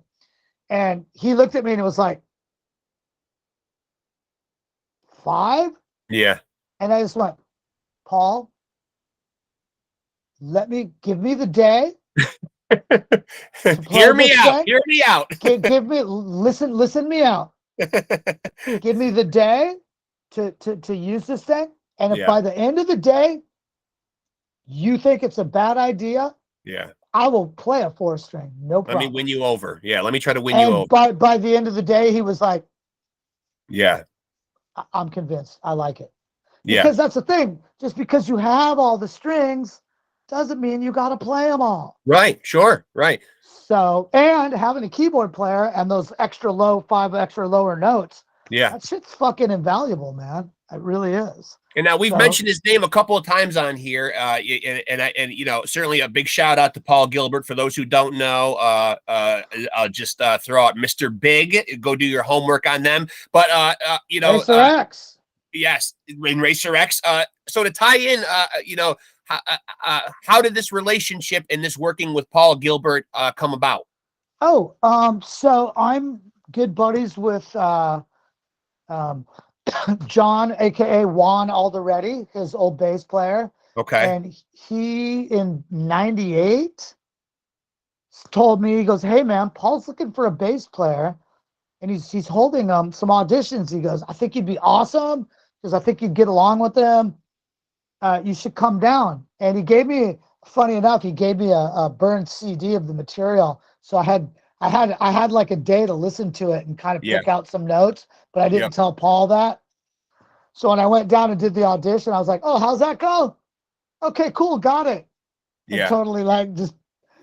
S2: And he looked at me and it was like, 5?
S1: Yeah.
S2: And I just went, Paul, give me the day.
S1: Hear me out. Hear me out.
S2: Listen me out. Give me the day to use this thing. And if by the end of the day you think it's a bad idea, I will play a 4-string. No problem.
S1: Let me win you over. Yeah, let me try to win you over.
S2: By the end of the day, he was like,
S1: yeah,
S2: I'm convinced. I like it.
S1: Yeah.
S2: Because that's the thing. Just because you have all the strings doesn't mean you got to play them all.
S1: Right. Sure. Right.
S2: So, and having a keyboard player and those 5 extra lower notes.
S1: Yeah.
S2: That shit's fucking invaluable, man. It really is.
S1: And now we've mentioned his name a couple of times on here, and certainly a big shout out to Paul Gilbert. For those who don't know, I'll just throw out Mr. Big. Go do your homework on them. But
S2: Racer X.
S1: Yes, in Racer X. So to tie in, how did this relationship and this working with Paul Gilbert come about?
S2: So I'm good buddies with John, aka Juan Alderete, his old bass player.
S1: Okay.
S2: And he in '98 told me, he goes, "Hey man, Paul's looking for a bass player, and he's holding some auditions." He goes, "I think you'd be awesome because I think you'd get along with them. You should come down." And he gave me, funny enough, he gave me a burned CD of the material. So I had like a day to listen to it and kind of
S1: Yeah.
S2: pick out some notes, but I didn't
S1: Yep.
S2: tell Paul that. So when I went down and did the audition, I was like, "Oh, how's that go? Okay, cool, got it." And
S1: Yeah.
S2: totally like just,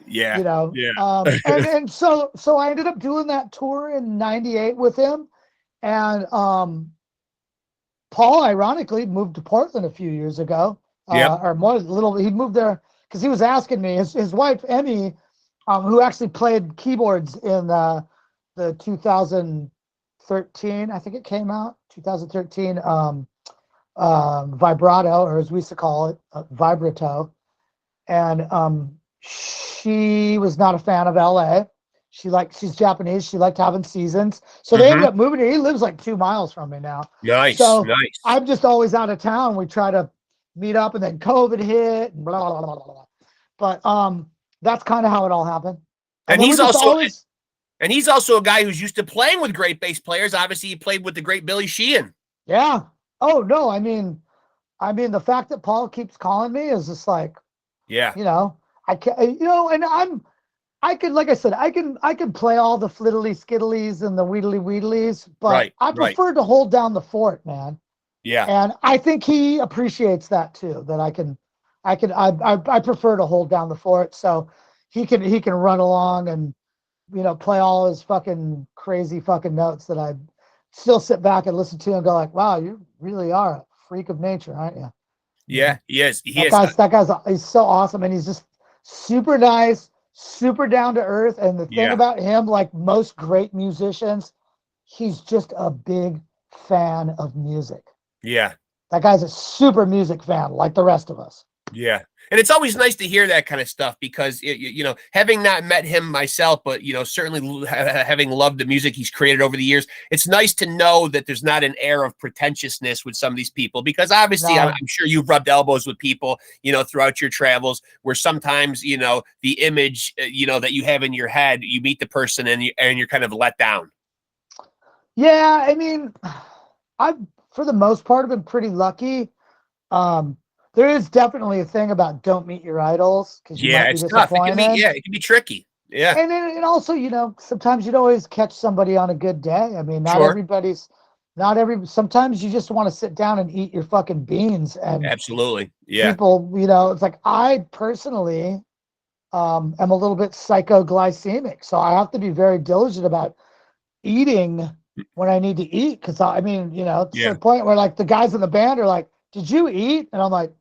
S1: Yeah.
S2: you know,
S1: Yeah.
S2: and so I ended up doing that tour in '98 with him, and Paul ironically moved to Portland a few years ago,
S1: Yep.
S2: or more, a little. He moved there because he was asking me. His wife Emmy, who actually played keyboards in the 2013, I think it came out 2013, vibrato, or as we used to call it, vibrato, and she was not a fan of LA. She's Japanese. She liked having seasons. So they ended up moving here. He lives like 2 miles from me now.
S1: Nice.
S2: So
S1: Nice.
S2: I'm just always out of town. We try to meet up, and then COVID hit and blah, blah, blah, blah, blah. But that's kind of how it all happened.
S1: And
S2: then we
S1: he's
S2: just
S1: also
S2: always,
S1: and he's also a guy who's used to playing with great bass players. Obviously, he played with the great Billy Sheehan.
S2: yeah. Oh no, I mean the fact that Paul keeps calling me is just like,
S1: Yeah.
S2: you know, I can't, you know, and I could, like I said, I can play all the fliddly skiddlies and the wheedly wheedlies, but
S1: Right.
S2: I
S1: Right.
S2: prefer to hold down the fort, man.
S1: Yeah.
S2: And I think he appreciates that too, that I prefer to hold down the fort, so he can run along and, you know, play all his fucking crazy fucking notes that I still sit back and listen to and go like, wow, you really are a freak of nature, aren't you?
S1: Yeah. He is. He
S2: That
S1: is.
S2: guy's he's so awesome, and he's just super nice, super down to earth. And the thing
S1: Yeah.
S2: about him, like most great musicians, he's just a big fan of music.
S1: Yeah.
S2: That guy's a super music fan, like the rest of us.
S1: Yeah. And it's always nice to hear that kind of stuff because, you know, having not met him myself, but, you know, certainly having loved the music he's created over the years, it's nice to know that there's not an air of pretentiousness with some of these people, because obviously
S2: No.
S1: I'm sure you've rubbed elbows with people, you know, throughout your travels where sometimes, you know, the image, you know, that you have in your head, you meet the person and you're kind of let down.
S2: Yeah, I mean, I've for the most part been pretty lucky. There is definitely a thing about don't meet your idols because you
S1: Yeah,
S2: might be
S1: it's tough. It can be,
S2: disappointed.
S1: it can be tricky. Yeah,
S2: And also, you know, sometimes you don't always catch somebody on a good day. I mean,
S1: sure.
S2: sometimes you just want to sit down and eat your fucking beans. And
S1: Absolutely. Yeah.
S2: people, you know, it's like I personally am a little bit psychoglycemic. So I have to be very diligent about eating when I need to eat. Cause I mean, you know, it's to
S1: Yeah.
S2: the point where like the guys in the band are like, did you eat? And I'm like,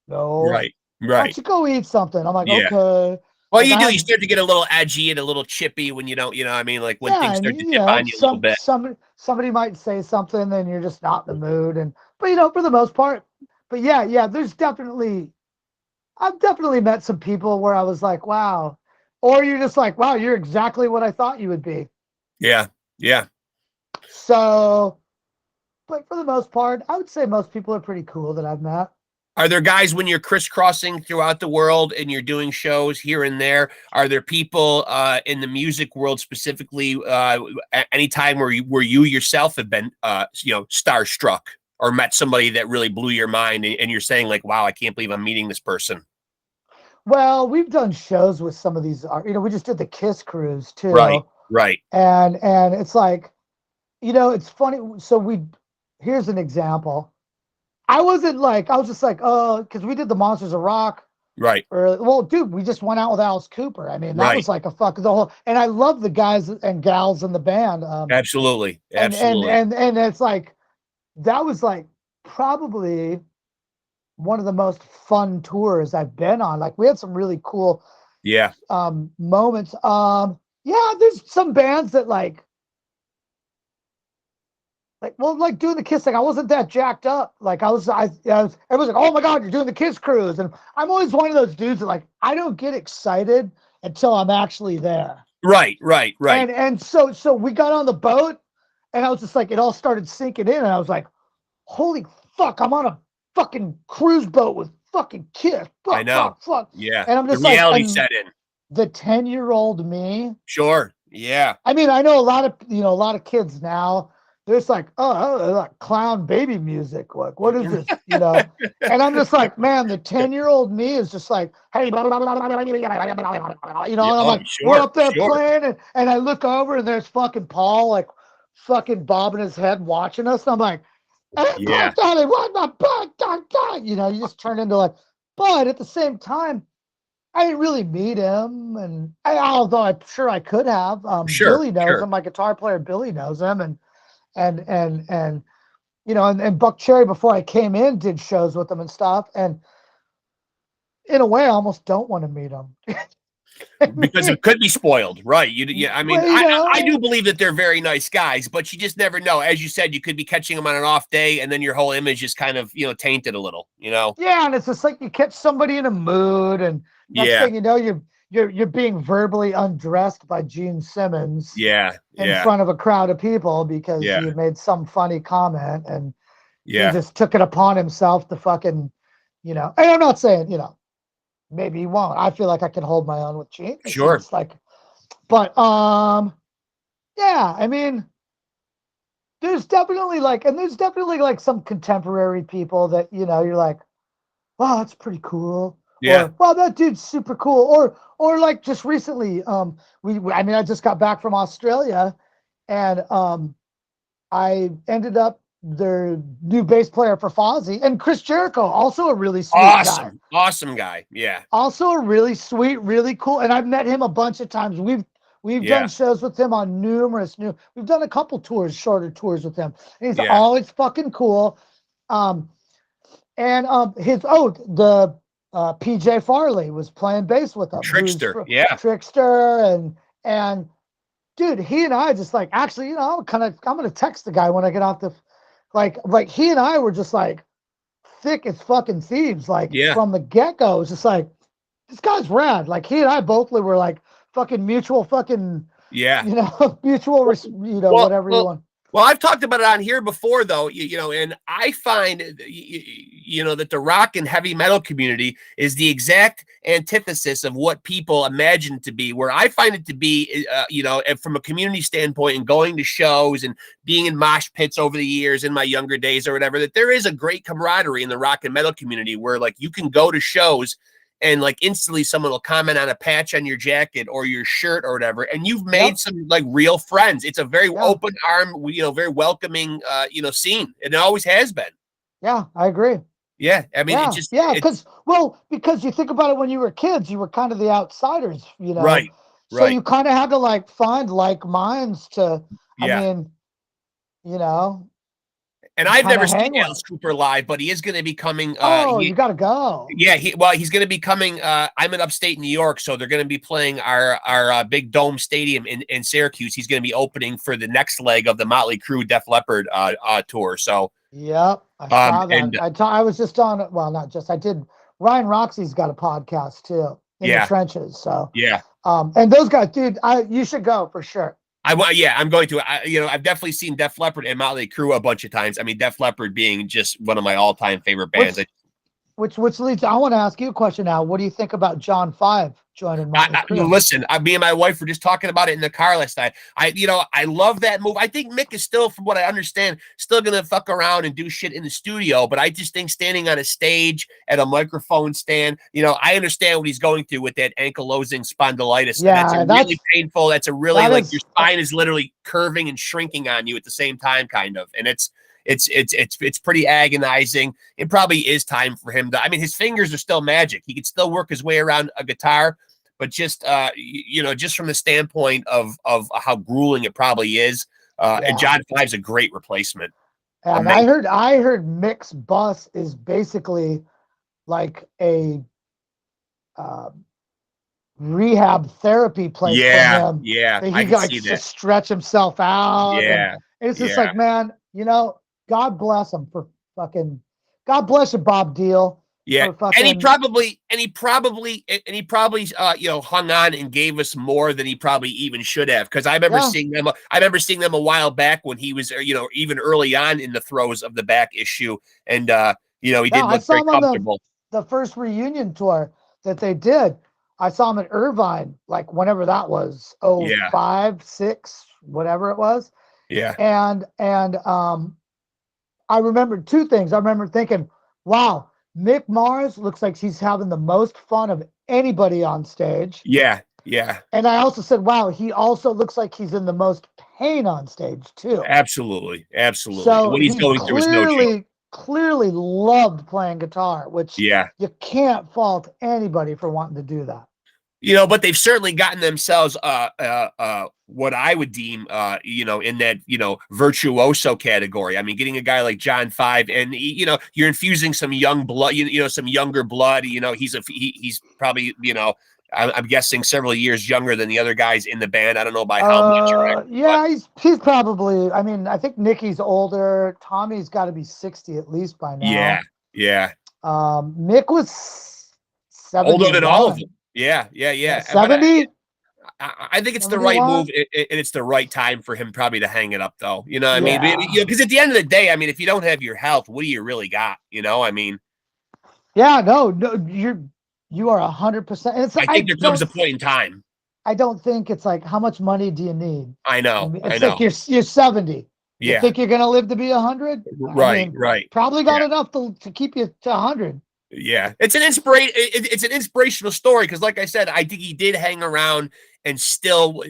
S2: no.
S1: Right.
S2: Why
S1: Right.
S2: don't you go eat something? I'm like,
S1: Yeah.
S2: okay.
S1: Well,
S2: Like
S1: you
S2: I
S1: do. You
S2: have,
S1: start to get a little edgy and a little chippy when you don't, you know what I mean? Like when
S2: yeah,
S1: things
S2: and
S1: start to
S2: you
S1: dip
S2: know,
S1: on you a little bit.
S2: somebody might say something, and you're just not in the mood. And but you know, for the most part, but yeah, I've definitely met some people where I was like, wow, or you're just like, wow, you're exactly what I thought you would be.
S1: Yeah. Yeah.
S2: So, but for the most part, I would say most people are pretty cool that I've met.
S1: Are there guys when you're crisscrossing throughout the world and you're doing shows here and there? Are there people in the music world specifically at any time where you yourself have been you know, starstruck or met somebody that really blew your mind and you're saying like, wow, I can't believe I'm meeting this person?
S2: Well, we've done shows with some of these, you know, we just did the Kiss cruise
S1: Right.
S2: too,
S1: Right.
S2: and it's like, you know, it's funny. So here's an example. I was just like, oh, because we did the Monsters of Rock.
S1: Right.
S2: Or, well, dude, we just went out with Alice Cooper. I mean, that
S1: Right.
S2: was like the whole, and I love the guys and gals in the band.
S1: Absolutely.
S2: And
S1: Absolutely.
S2: it's like, that was like probably one of the most fun tours I've been on. Like we had some really cool
S1: Yeah.
S2: moments. Yeah, there's some bands that well, like doing the Kiss thing, I wasn't that jacked up. Like I was, everyone's like, "Oh my God, you're doing the Kiss cruise," and I'm always one of those dudes that like I don't get excited until I'm actually there.
S1: Right. Right. Right.
S2: And so we got on the boat, and I was just like, it all started sinking in, and I was like, "Holy fuck, I'm on a fucking cruise boat with fucking Kiss."
S1: I know.
S2: Fuck.
S1: Yeah.
S2: And I'm
S1: The
S2: just like,
S1: reality
S2: and
S1: set in.
S2: the 10-year-old me.
S1: Sure. Yeah.
S2: I mean, I know a lot of kids now, there's like, like clown baby music. Like, what is this? You know? And I'm just like, man, the 10-year-old me is just like, hey, blah, blah, blah, blah, blah, you know, and I'm like, we're up there playing, and I look over and there's fucking Paul like fucking bobbing his head watching us. And I'm like, hey,
S1: Yeah.
S2: Daddy, what the fuck? You know, you just turn into like, but at the same time, I didn't really meet him, and although I'm sure I could have. Billy knows him. My guitar player Billy knows him, and you know, and BUCKCHERRY before I came in did shows with him and stuff. And in a way, I almost don't want to meet him
S1: because it could be spoiled, right? I mean, I do believe that they're very nice guys, but you just never know. As you said, you could be catching them on an off day, and then your whole image is kind of, you know, tainted a little, you know?
S2: Yeah, and it's just like you catch somebody in a mood, and next thing you know, you're being verbally undressed by Gene Simmons. In front of a crowd of people because you made some funny comment, and he just took it upon himself to fucking, you know. And I'm not saying, you know, maybe he won't. I feel like I can hold my own with Gene. It's like, but yeah, I mean, there's definitely like some contemporary people that, you know, you're like, wow, that's pretty cool.
S1: Yeah.
S2: Or, wow, that dude's super cool. Or like just recently, I mean, I just got back from Australia, and I ended up their new bass player for Fozzy, and Chris Jericho, also a really sweet guy.
S1: Awesome guy. Yeah.
S2: Also a really sweet, really cool. And I've met him a bunch of times. We've done shows with him on we've done a couple tours, shorter tours with him. And he's always fucking cool. The PJ Farley was playing bass with him.
S1: Trickster.
S2: Trickster, and dude, he and I just like, actually, you know, I'm gonna text the guy when I get off the, like he and I were just like thick as fucking thieves, like from the get-go. It's just like, this guy's rad. Like, he and I both were like fucking mutual fucking, you know, mutual, you know, whatever you want.
S1: Well, I've talked about it on here before, though, you know, and I find, you know, that the rock and heavy metal community is the exact antithesis of what people imagine it to be, where I find it to be, you know, from a community standpoint and going to shows and being in mosh pits over the years in my younger days or whatever, that there is a great camaraderie in the rock and metal community where, like, you can go to shows and like instantly someone will comment on a patch on your jacket or your shirt or whatever, and you've made some like real friends. It's a very open arm, you know, very welcoming, you know, scene, and it always has been.
S2: Yeah, I agree.
S1: Yeah, I mean, it just
S2: because you think about it, when you were kids, you were kind of the outsiders, you know,
S1: right?
S2: So you kind of had to like find like minds to. I mean, you know.
S1: And I've never seen Alice Cooper live, but he is going to be coming.
S2: You got to go.
S1: Yeah, he's going to be coming. I'm in upstate New York, so they're going to be playing our big dome stadium in Syracuse. He's going to be opening for the next leg of the Motley Crue Def Leppard tour. So
S2: yep, I saw that. I was just on. Well, not just. I did. Ryan Roxy's got a podcast too, in the trenches. So and those guys, dude, you should go for sure.
S1: I'm going to. You know, I've definitely seen Def Leppard and Motley Crue a bunch of times. I mean, Def Leppard being just one of my all-time favorite bands.
S2: Which leads. I want to ask you a question now. What do you think about John 5 joining Motley Crue?
S1: Listen, me and my wife were just talking about it in the car last night. I love that move. I think Mick is still, from what I understand, still gonna fuck around and do shit in the studio. But I just think standing on a stage at a microphone stand, you know, I understand what he's going through with that ankylosing spondylitis.
S2: Yeah,
S1: and that's really painful. That's a really your spine is literally curving and shrinking on you at the same time, kind of, and it's pretty agonizing. It probably is time for him to. I mean, his fingers are still magic. He can still work his way around a guitar, but just you know, just from the standpoint of how grueling it probably is. And John 5's a great replacement.
S2: And I heard Mick's bus is basically like a rehab therapy place for him.
S1: Yeah,
S2: he got to stretch himself out.
S1: Yeah,
S2: and it's just like, man, you know, God bless him for fucking. God bless you, Bob Deal.
S1: Yeah, and he probably, you know, hung on and gave us more than he probably even should have. Because I remember seeing them. I remember seeing them a while back when he was, you know, even early on in the throes of the back issue, and you know, he did look very comfortable.
S2: The first reunion tour that they did, I saw him at Irvine, like whenever that was, 05, 06, whatever it was.
S1: Yeah.
S2: And I remember two things. I remember thinking, wow, Mick Mars looks like he's having the most fun of anybody on stage.
S1: Yeah. Yeah.
S2: And I also said, wow, he also looks like he's in the most pain on stage too.
S1: Absolutely. Absolutely.
S2: So
S1: When he's
S2: he
S1: going through his no joke.
S2: clearly loved playing guitar, which
S1: Yeah.
S2: you can't fault anybody for wanting to do that.
S1: You know, but they've certainly gotten themselves what I would deem you know, in that, you know, virtuoso category. I mean, getting a guy like John Five, and you know, you're infusing some young blood, you know, some younger blood. You know, he's probably, you know, I'm guessing several years younger than the other guys in the band. I don't know by how much, but
S2: Yeah, he's probably, I mean, I think Nicky's older. Tommy's got to be 60 at least by
S1: yeah,
S2: now.
S1: yeah,
S2: Mick was
S1: older than all of
S2: 71.
S1: them. Yeah, yeah,
S2: Yeah,
S1: yeah. But
S2: 70.
S1: I think it's the right
S2: 71?
S1: move, and it's the right time for him probably to hang it up, though. You know what I mean?
S2: Yeah.
S1: You know, because at the end of the day, I mean, if you don't have your health, what do you really got? You know, I mean,
S2: Yeah, no, you are 100%. It's
S1: I
S2: I
S1: think there comes
S2: don't
S1: a point in time.
S2: I don't think it's like how much money do you need?
S1: I know, I
S2: It's like
S1: know.
S2: you're 70. You
S1: Yeah,
S2: think you're gonna live to be 100? I
S1: right,
S2: mean,
S1: right.
S2: probably
S1: Yeah.
S2: got enough to keep you to 100.
S1: Yeah, it's an it's an inspirational story because, like I said, I think he did hang around and still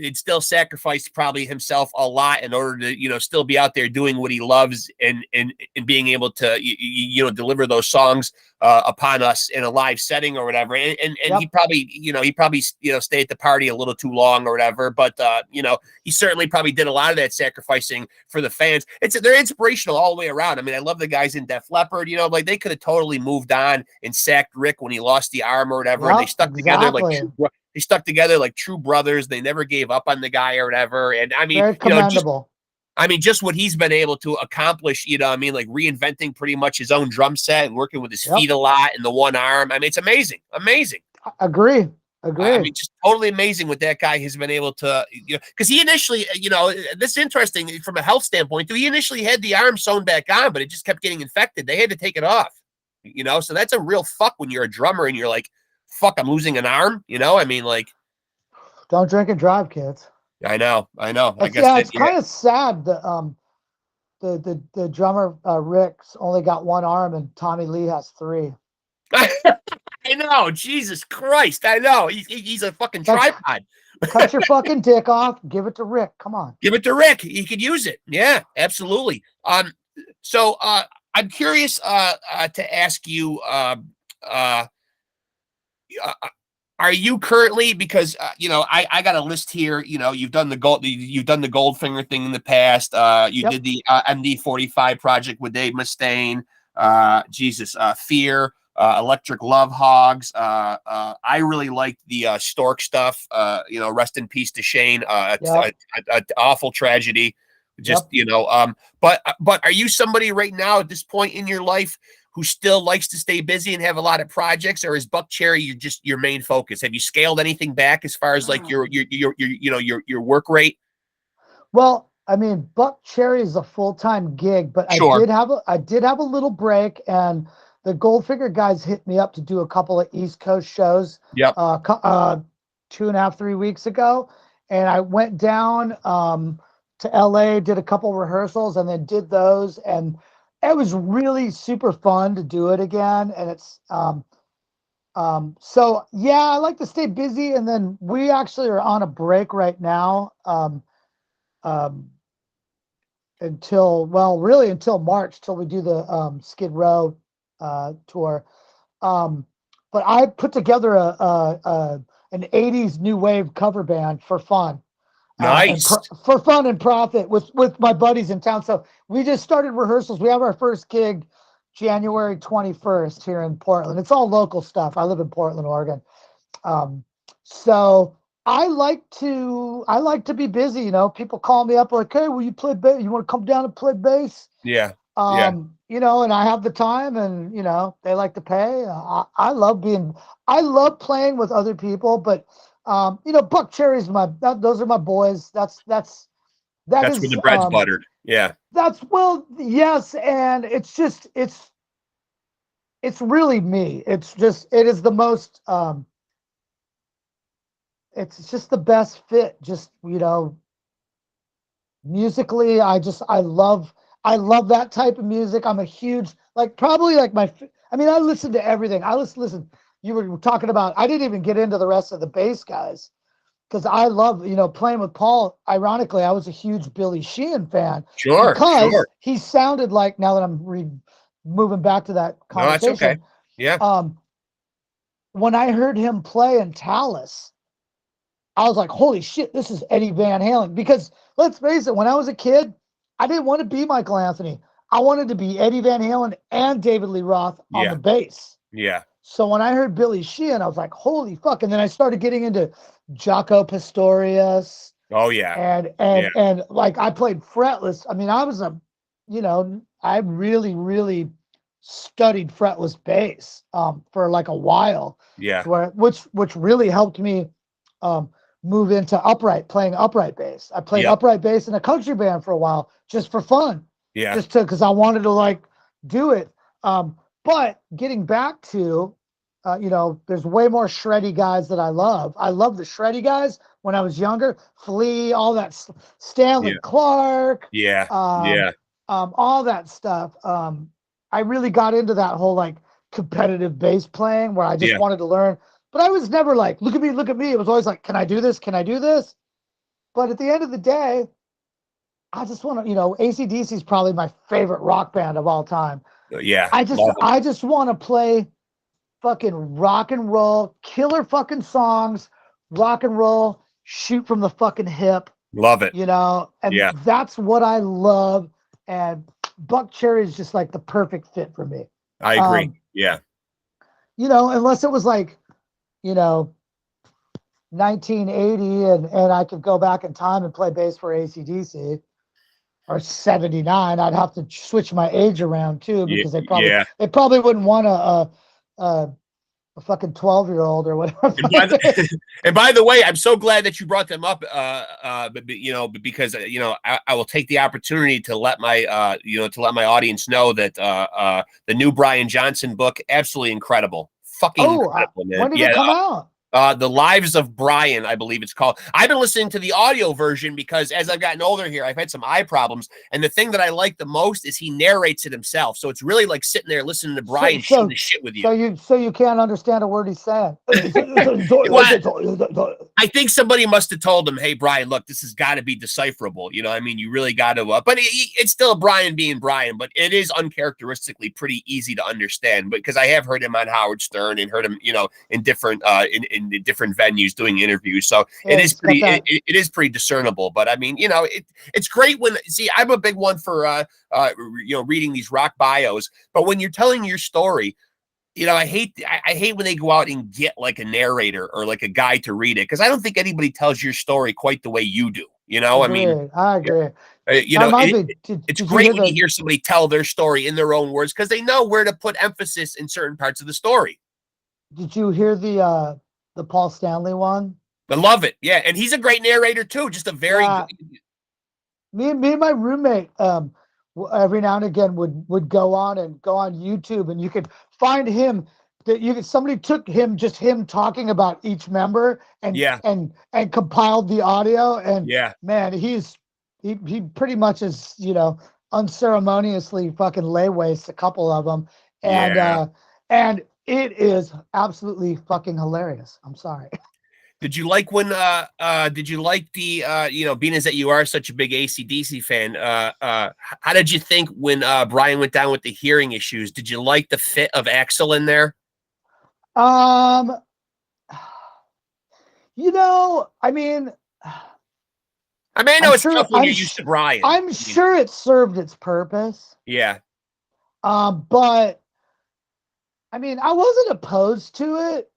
S1: sacrificed probably himself a lot in order to, you know, still be out there doing what he loves and being able to you know, deliver those songs upon us in a live setting or whatever. And
S2: Yep.
S1: he probably, you know, you know, stayed at the party a little too long or whatever. But you know, he certainly probably did a lot of that sacrificing for the fans. They're inspirational all the way around. I mean, I love the guys in Def Leppard. You know, like they could have totally moved on and sacked Rick when he lost the arm or whatever, and they
S2: Yep,
S1: stuck together like
S2: exactly.
S1: they stuck together like true brothers. They never gave up on the guy or whatever. And I mean,
S2: Very
S1: you know,
S2: commendable.
S1: just what he's been able to accomplish, you know, I mean, like reinventing pretty much his own drum set and working with his
S2: Yep.
S1: feet a lot and the one arm. I mean, it's amazing. Amazing.
S2: Agree.
S1: I mean, just totally amazing what that guy has been able to, you know, because he initially, you know, this is interesting from a health standpoint, too. He initially had the arm sewn back on, but it just kept getting infected. They had to take it off, you know, so that's a real fuck when you're a drummer and you're like, fuck, I'm losing an arm, you know, I mean, like,
S2: Don't drink and drive, kids.
S1: I know. I
S2: It's,
S1: guess that,
S2: it's kind of sad that the drummer Rick's only got one arm and Tommy Lee has 3.
S1: I know, Jesus Christ, I know. He's a fucking tripod.
S2: Cut your fucking dick off. Give it to Rick. Come on.
S1: Give it to Rick. He could use it. Yeah, absolutely. So I'm curious to ask you, are you currently, because you know, I got a list here. You know, you've done the Goldfinger thing in the past. You
S2: Yep.
S1: did the MD45 project with Dave Mustaine. Fear. Electric Love Hogs. I really liked the Stork stuff. You know, rest in peace to Shane.
S2: Yep.
S1: A awful tragedy. Just
S2: Yep.
S1: you know, but are you somebody right now at this point in your life who still likes to stay busy and have a lot of projects, or is BUCKCHERRY your main focus? Have you scaled anything back as far as like your you know, your work rate?
S2: Well, I mean, BUCKCHERRY is a full-time gig, but
S1: Sure.
S2: I did have a little break, and the Goldfinger guys hit me up to do a couple of East Coast shows.
S1: Yep.
S2: 2.5, 3 weeks ago, and I went down to LA, did a couple rehearsals, and then did those, and it was really super fun to do it again. And it's so yeah, I like to stay busy, and then we actually are on a break right now. Until, well, really until March, till we do the Skid Row tour. But I put together an 80s new wave cover band for fun.
S1: Nice.
S2: For fun and profit with my buddies in town. So we just started rehearsals. We have our first gig January 21st here in Portland. It's all local stuff. I live in Portland, Oregon. So I like to be busy. You know, people call me up like, "Hey, will you play bass? You want to come down and play bass?"
S1: Yeah. Yeah.
S2: You know, and I have the time, and you know, they like to pay. I love playing with other people, but you know, BUCKCHERRY's those are my boys. That's
S1: Where the bread's buttered. Yeah.
S2: that's, well, yes, and it's really me. It is the most it's just the best fit. Just, you know, musically, I love that type of music. I'm a huge, like, probably like I mean, I listen to everything. Listen, you were talking about, I didn't even get into the rest of the bass guys because I love, playing with Paul. Ironically, I was a huge Billy Sheehan fan
S1: Sure,
S2: because
S1: sure.
S2: he sounded like, now that I'm moving back to that
S1: No, that's okay.
S2: conversation,
S1: Yeah.
S2: when I heard him play in Talus, I was like, holy shit, this is Eddie Van Halen. Because let's face it, when I was a kid, I didn't want to be Michael Anthony. I wanted to be Eddie Van Halen and David Lee Roth on the
S1: Yeah.
S2: bass.
S1: Yeah.
S2: So when I heard Billy Sheehan, I was like, holy fuck. And then I started getting into Jaco Pastorius.
S1: Oh yeah.
S2: And like I played fretless. I mean, I really, really studied fretless bass for like a while.
S1: Yeah.
S2: Which really helped me move into playing upright bass. I played upright bass in a country band for a while just for fun.
S1: Yeah.
S2: Just because I wanted to like do it. But getting back to, there's way more shreddy guys that I love. I love the shreddy guys when I was younger. Flea, all that, Stanley Clark.
S1: Yeah.
S2: All that stuff. I really got into that whole like competitive bass playing where I just wanted to learn. But I was never like, look at me, look at me. It was always like, can I do this? Can I do this? But at the end of the day, I just want to, AC/DC is probably my favorite rock band of all time.
S1: Yeah.
S2: I just want to play fucking rock and roll, killer fucking songs, rock and roll, shoot from the fucking hip.
S1: Love it.
S2: And that's what I love. And BUCKCHERRY is just like the perfect fit for me.
S1: I agree.
S2: Unless it was like, 1980 and I could go back in time and play bass for AC/DC, or 79, I'd have to switch my age around too, because they probably wouldn't want a fucking 12-year-old or whatever.
S1: And by the way, I'm so glad that you brought them up. Because I will take the opportunity to let my audience know that the new Brian Johnson book, absolutely incredible, fucking incredible, man.
S2: When did it come out?
S1: The Lives of Brian, I believe it's called. I've been listening to the audio version because as I've gotten older here, I've had some eye problems. And the thing that I like the most is he narrates it himself. So it's really like sitting there listening to Brian shoot the shit with you.
S2: So you can't understand a word he's saying.
S1: I think somebody must have told him, hey, Brian, look, this has got to be decipherable. You really got to, but it's still Brian being Brian, but it is uncharacteristically pretty easy to understand, because I have heard him on Howard Stern and heard him, in different, in different venues doing interviews. So it is pretty discernible, but I mean, it's great when, I'm a big one for, reading these rock bios, but when you're telling your story, I hate when they go out and get like a narrator or like a guy to read it, because I don't think anybody tells your story quite the way you do.
S2: I agree.
S1: It's great when you hear somebody tell their story in their own words, because they know where to put emphasis in certain parts of the story.
S2: Did you hear the Paul Stanley one?
S1: I love it. Yeah, and he's a great narrator too. Just a very
S2: me and my roommate every now and again would go on YouTube, and you could find him somebody took him talking about each member and compiled the audio, and man, he pretty much is unceremoniously fucking lay waste a couple of them, and it is absolutely fucking hilarious. I'm sorry.
S1: Did you like when did you like the being as that you are such a big AC/DC fan, how did you think when Brian went down with the hearing issues? Did you like the fit of Axl in there?
S2: I mean,
S1: I know it's tough when you're used to Brian.
S2: I'm sure it served its purpose.
S1: Yeah.
S2: But I mean, I wasn't opposed to it,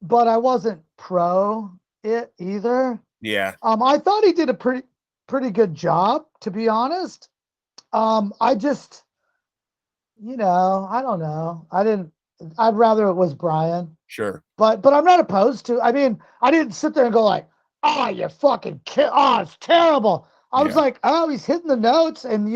S2: but I wasn't pro it either.
S1: Yeah.
S2: I thought he did a pretty good job, to be honest. I just, I don't know. I'd rather it was Brian.
S1: Sure.
S2: But I'm not opposed to. I mean, I didn't sit there and go like, "Oh, you fucking kid! Oh, it's terrible." I was like, "Oh, he's hitting the notes," and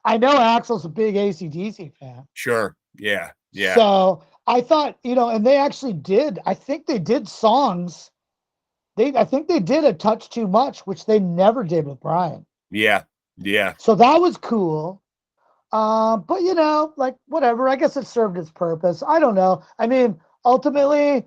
S2: I know Axl's a big AC/DC fan.
S1: Sure. Yeah. Yeah.
S2: So I thought, and they actually did. I think they did songs I think they did a touch too much, which they never did with Brian.
S1: Yeah. Yeah.
S2: So that was cool. But you know, like whatever, I guess it served its purpose. I don't know. I mean, ultimately,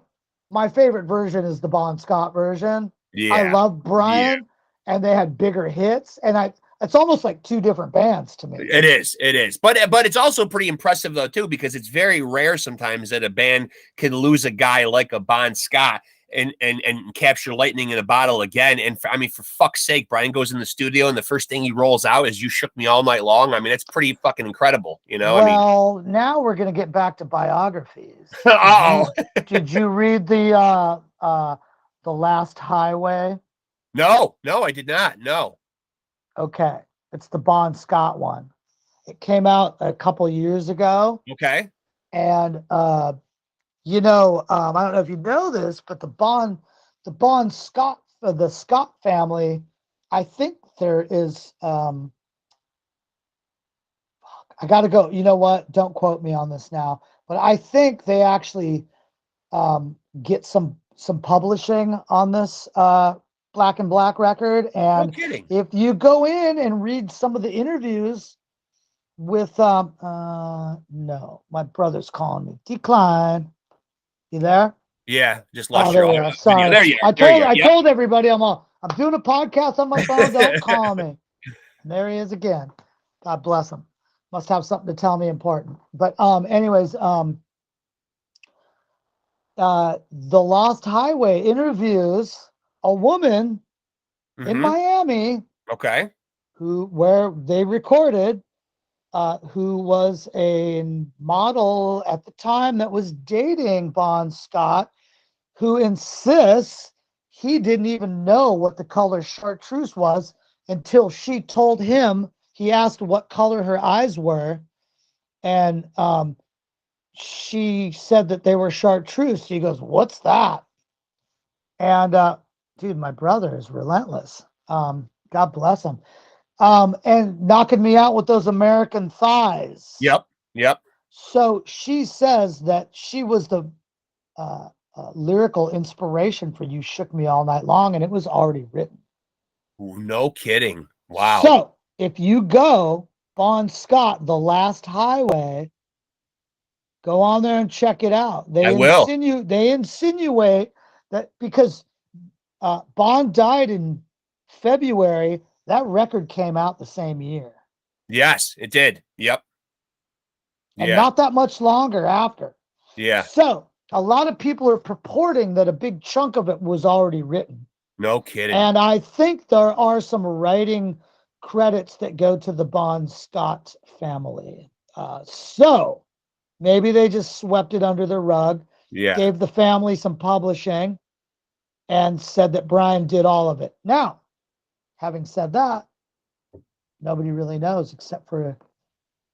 S2: my favorite version is the Bon Scott version. I
S1: Yeah.
S2: love Brian, and they had bigger hits, and it's almost like two different bands to me.
S1: It is. But it's also pretty impressive though too, because it's very rare sometimes that a band can lose a guy like a Bon Scott and capture lightning in a bottle again. And I mean, for fuck's sake, Brian goes in the studio and the first thing he rolls out is "You Shook Me All Night Long." I mean, it's pretty fucking incredible, you know.
S2: Well, now we're gonna get back to biographies. Did you read the Last Highway?
S1: No, I did not. No.
S2: Okay, it's the Bon Scott one. It came out a couple years ago.
S1: Okay.
S2: And you know, I don't know if you know this, but the Scott family, I think there is I gotta go. You know what? Don't quote me on this now, but I think they actually get some publishing on this Black and Black record. And
S1: No kidding.
S2: if you go in and read some of the interviews with no, my brother's calling me. Decline. You there?
S1: Yeah, just lost
S2: there
S1: your
S2: you
S1: audio.
S2: are. Sorry.
S1: There you are.
S2: I told everybody I'm doing a podcast on my phone. Don't call me. And there he is again. God bless him. Must have something to tell me important. But anyways, the Lost Highway interviews a woman in Miami.
S1: Okay.
S2: Where they recorded, who was a model at the time that was dating Bon Scott, who insists he didn't even know what the color chartreuse was until she told him. He asked what color her eyes were, and she said that they were chartreuse. He goes, "What's that?" And dude, my brother is relentless. God bless him. And knocking me out with those American thighs.
S1: Yep.
S2: So she says that she was the lyrical inspiration for "You Shook Me All Night Long," and it was already written.
S1: Ooh, no kidding. Wow.
S2: So if you go Bon Scott, The Last Highway, go on there and check it out. They insinuate that because Bon died in February, that record came out the same year.
S1: Yes, it did. Yep.
S2: And not that much longer after.
S1: Yeah.
S2: So a lot of people are purporting that a big chunk of it was already written.
S1: No kidding.
S2: And I think there are some writing credits that go to the Bon Scott family. So maybe they just swept it under the rug, gave the family some publishing, and said that Brian did all of it. Now, having said that, nobody really knows except for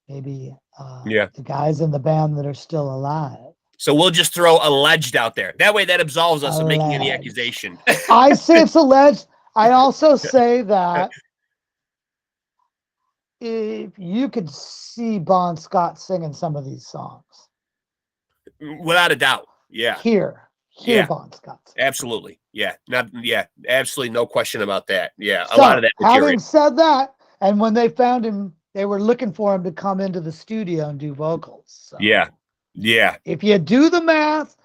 S2: maybe the guys in the band that are still alive.
S1: So we'll just throw alleged out there. That way that absolves us of making any accusation.
S2: I say it's alleged. I also say that if you could see Bon Scott singing some of these songs.
S1: Without a doubt. Yeah.
S2: Hear Bon Scott sing.
S1: Absolutely. Yeah. Absolutely no question about that. Yeah.
S2: So,
S1: a lot of that material.
S2: Having said that, and when they found him, they were looking for him to come into the studio and do vocals. So.
S1: Yeah.
S2: If you do the math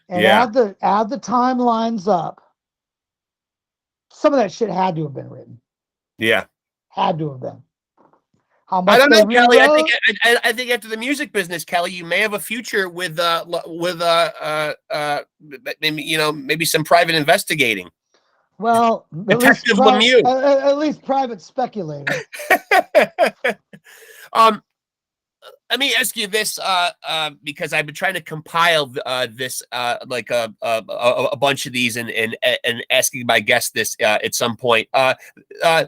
S2: and add the timelines up, some of that shit had to have been written.
S1: Yeah.
S2: Had to have been. How much
S1: I don't know, Kelly.
S2: Rewrote?
S1: I think after the music business, Kelly, you may have a future with maybe some private investigating.
S2: Well,
S1: Detective LeMIEUX.
S2: At least private speculating.
S1: Let me ask you this, because I've been trying to compile this, like a bunch of these, and asking my guests this at some point.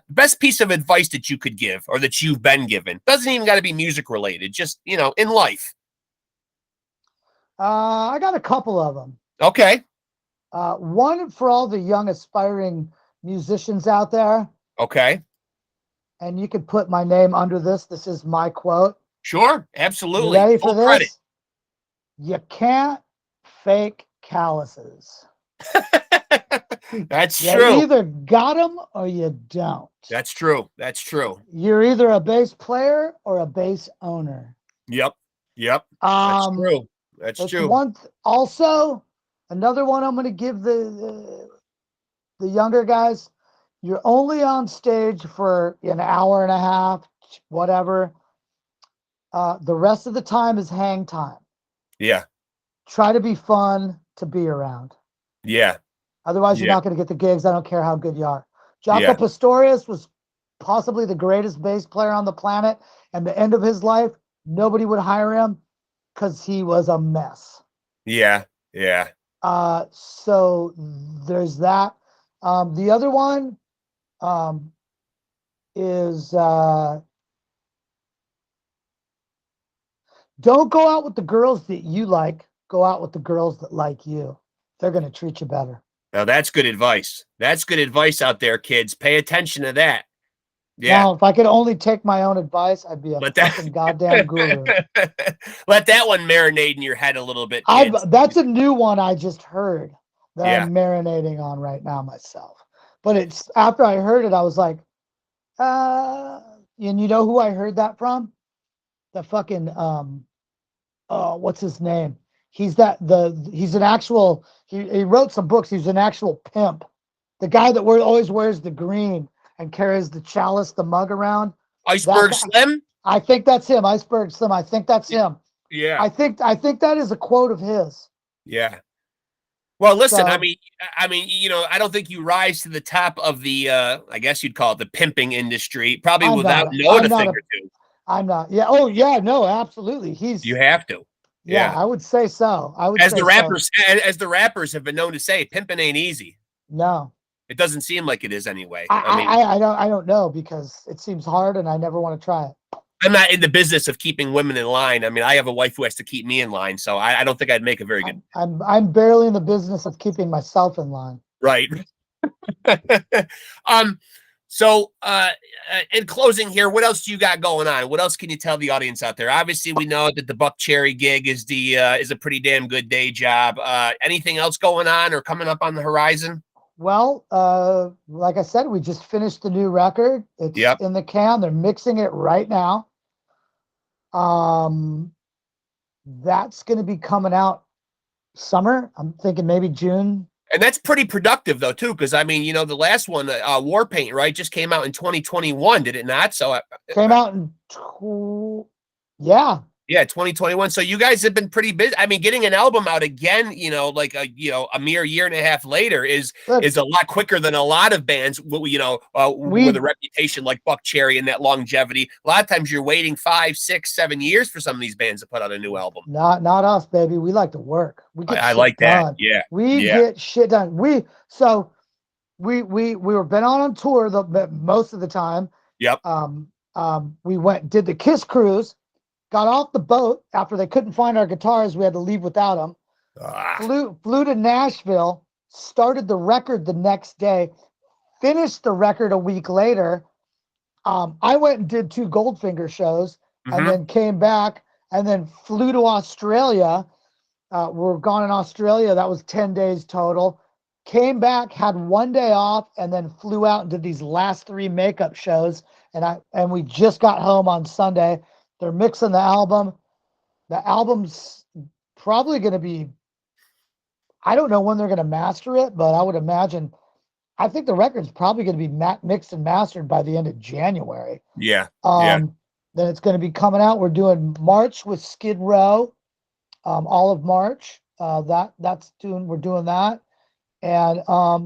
S1: Best piece of advice that you could give, or that you've been given, doesn't even got to be music related. Just in life.
S2: I got a couple of them.
S1: Okay.
S2: One for all the young aspiring musicians out there.
S1: Okay.
S2: And you could put my name under this. This is my quote.
S1: Sure, absolutely.
S2: You ready for
S1: Full
S2: this?
S1: credit.
S2: You can't fake calluses.
S1: That's
S2: You
S1: true.
S2: either got them or you don't.
S1: That's true. That's true.
S2: You're either a bass player or a bass owner.
S1: Yep. Yep. That's true. That's
S2: It's
S1: true.
S2: also another one I'm going to give the younger guys. You're only on stage for an hour and a half, whatever. The rest of the time is hang time.
S1: Yeah.
S2: Try to be fun to be around.
S1: Yeah.
S2: Otherwise, you're
S1: Yeah.
S2: not going to get the gigs. I don't care how good you are. Jaco
S1: Yeah.
S2: Pastorius was possibly the greatest bass player on the planet. And the end of his life, nobody would hire him because he was a mess.
S1: Yeah. Yeah.
S2: So there's that. The other one is don't go out with the girls that you like. Go out with the girls that like you. They're going to treat you better.
S1: Now that's good advice. That's good advice out there, kids. Pay attention to that. Yeah.
S2: Now, if I could only take my own advice, I'd be a fucking goddamn guru.
S1: Let that one marinate in your head a little bit, kids.
S2: That's a new one I just heard that
S1: Yeah.
S2: I'm marinating on right now myself. But it's after I heard it, I was like, and you know who I heard that from? The fucking what's his name? He's an actual he wrote some books. He's an actual pimp. The guy that always wears the green and carries the chalice, the mug around.
S1: Iceberg Slim?
S2: I think that's him. Iceberg Slim. I think that's him.
S1: Yeah.
S2: I think that is a quote of his.
S1: Yeah. Well, listen,
S2: So-
S1: I mean, you know, I don't think you rise to the top of the I guess you'd call it the pimping industry, probably without knowing a thing or two.
S2: I'm not. Yeah. Oh, yeah. No, absolutely.
S1: You have to.
S2: Yeah, I would say so.
S1: As the rappers have been known to say, pimping ain't easy.
S2: No.
S1: It doesn't seem like it is anyway.
S2: I don't know because it seems hard and I never want to try it.
S1: I'm not in the business of keeping women in line. I mean, I have a wife who has to keep me in line, so I don't think I'd make a very good.
S2: I'm barely in the business of keeping myself in line.
S1: Right. So in closing here, what else do you got going on? What else can you tell the audience out there? Obviously, we know that the BUCKCHERRY gig is a pretty damn good day job. Anything else going on or coming up on the horizon?
S2: Well, like I said, we just finished the new record. It's in the can. They're mixing it right now. That's going to be coming out summer. I'm thinking maybe June.
S1: And that's pretty productive though, too. Cause I mean, you know, the last one, War Paint, right, just came out in 2021, did it not? So
S2: came out in,
S1: 2021. So you guys have been pretty busy. I mean, getting an album out again, you know, like a mere year and a half later is a lot quicker than a lot of bands, you know, with a reputation like BUCKCHERRY and that longevity. A lot of times you're waiting 5, 6, 7 years for some of these bands to put out a new album.
S2: Not us, baby. We like to work. We get
S1: I
S2: shit
S1: like
S2: done.
S1: that. Yeah.
S2: We get shit done. We were been on tour most of the time.
S1: Yep.
S2: We did the Kiss cruise. Got off the boat after they couldn't find our guitars. We had to leave without them. Flew to Nashville, started the record the next day, finished the record a week later. I went and did 2 GOLDFINGER shows and then came back and then flew to Australia. We're gone in Australia. That was 10 days total. Came back, had 1 day off, and then flew out and did these last 3 makeup shows. And we just got home on Sunday. They're mixing the album. The album's probably going to be, I don't know when they're going to master it, but I would imagine, I think the record's probably going to be mixed and mastered by the end of January.
S1: Yeah.
S2: Then it's going to be coming out. We're doing March with Skid Row, all of March. We're doing that. And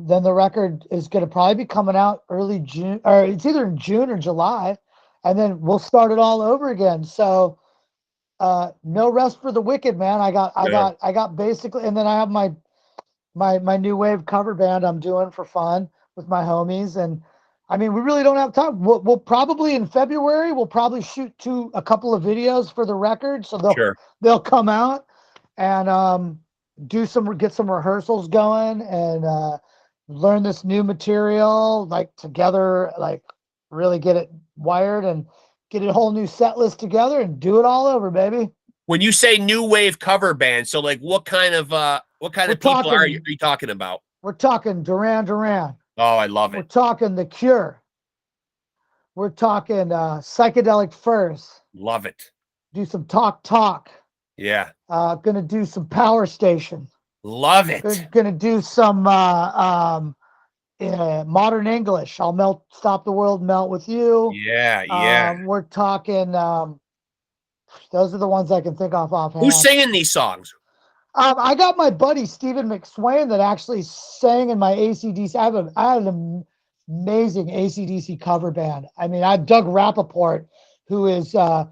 S2: then the record is going to probably be coming out early June, or it's either in June or July. And then we'll start it all over again. So no rest for the wicked, man. I got basically, and then I have my new wave cover band I'm doing for fun with my homies. And I mean, we really don't have time. We'll probably in February, we'll probably shoot a couple of videos for the record. So they'll come out and get some rehearsals going and learn this new material, like together, like really get it wired and get a whole new set list together and do it all over, baby.
S1: When you say new wave cover band, so like what kind of people are you talking about?
S2: We're talking Duran Duran.
S1: Oh, I love
S2: We're
S1: it.
S2: talking The Cure. We're talking Psychedelic Furs.
S1: Love it.
S2: Do some Talk.
S1: Yeah.
S2: Gonna do some Power Station.
S1: Love it.
S2: Gonna do some modern English. I'll stop the world, melt with you.
S1: Yeah, yeah.
S2: We're talking. Those are the ones I can think of offhand.
S1: Who's singing these songs?
S2: I got my buddy Stephen McSwain that actually sang in my AC/DC. I had an amazing AC/DC cover band. I mean, I had Doug Rappaport, who is a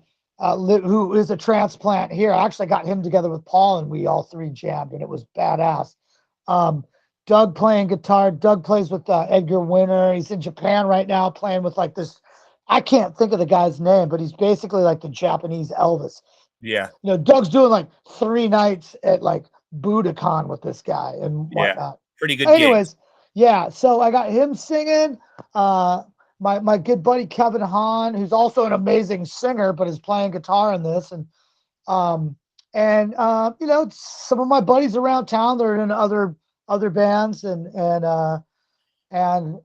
S2: transplant here. I actually got him together with Paul, and we all three jammed, and it was badass. Doug playing guitar. Doug plays with Edgar Winter. He's in Japan right now playing with like this. I can't think of the guy's name, but he's basically like the Japanese Elvis.
S1: Yeah.
S2: You know, Doug's doing like 3 nights at like Budokan with this guy and whatnot.
S1: Yeah. Pretty good.
S2: Anyways, yeah. So I got him singing. My good buddy Kevin Hahn, who's also an amazing singer, but is playing guitar in this, and you know, some of my buddies around town, they're in other bands, and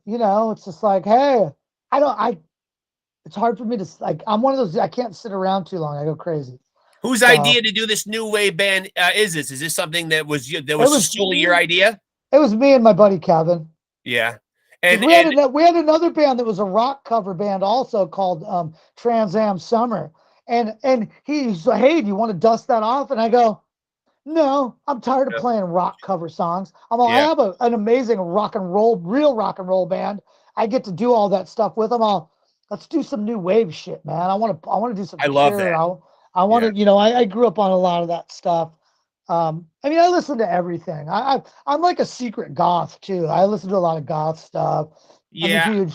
S2: you know, it's just like, hey, it's hard for me to like. I'm one of those. I can't sit around too long. I go crazy.
S1: Whose idea to do this new wave band is this? Is this something that was solely your idea?
S2: It was me and my buddy Kevin.
S1: Yeah.
S2: And we had another band that was a rock cover band also called Trans Am Summer. And he's like, hey, do you want to dust that off? And I go, no, I'm tired of playing rock cover songs. I have an amazing real rock and roll band. I get to do all that stuff with them. Let's do some new wave shit, man. I want to do some.
S1: I love that.
S2: I want to, you know, I grew up on a lot of that stuff. I mean, I listen to everything. I'm like a secret goth too. I listen to a lot of goth stuff.
S1: Yeah.
S2: I'm a huge,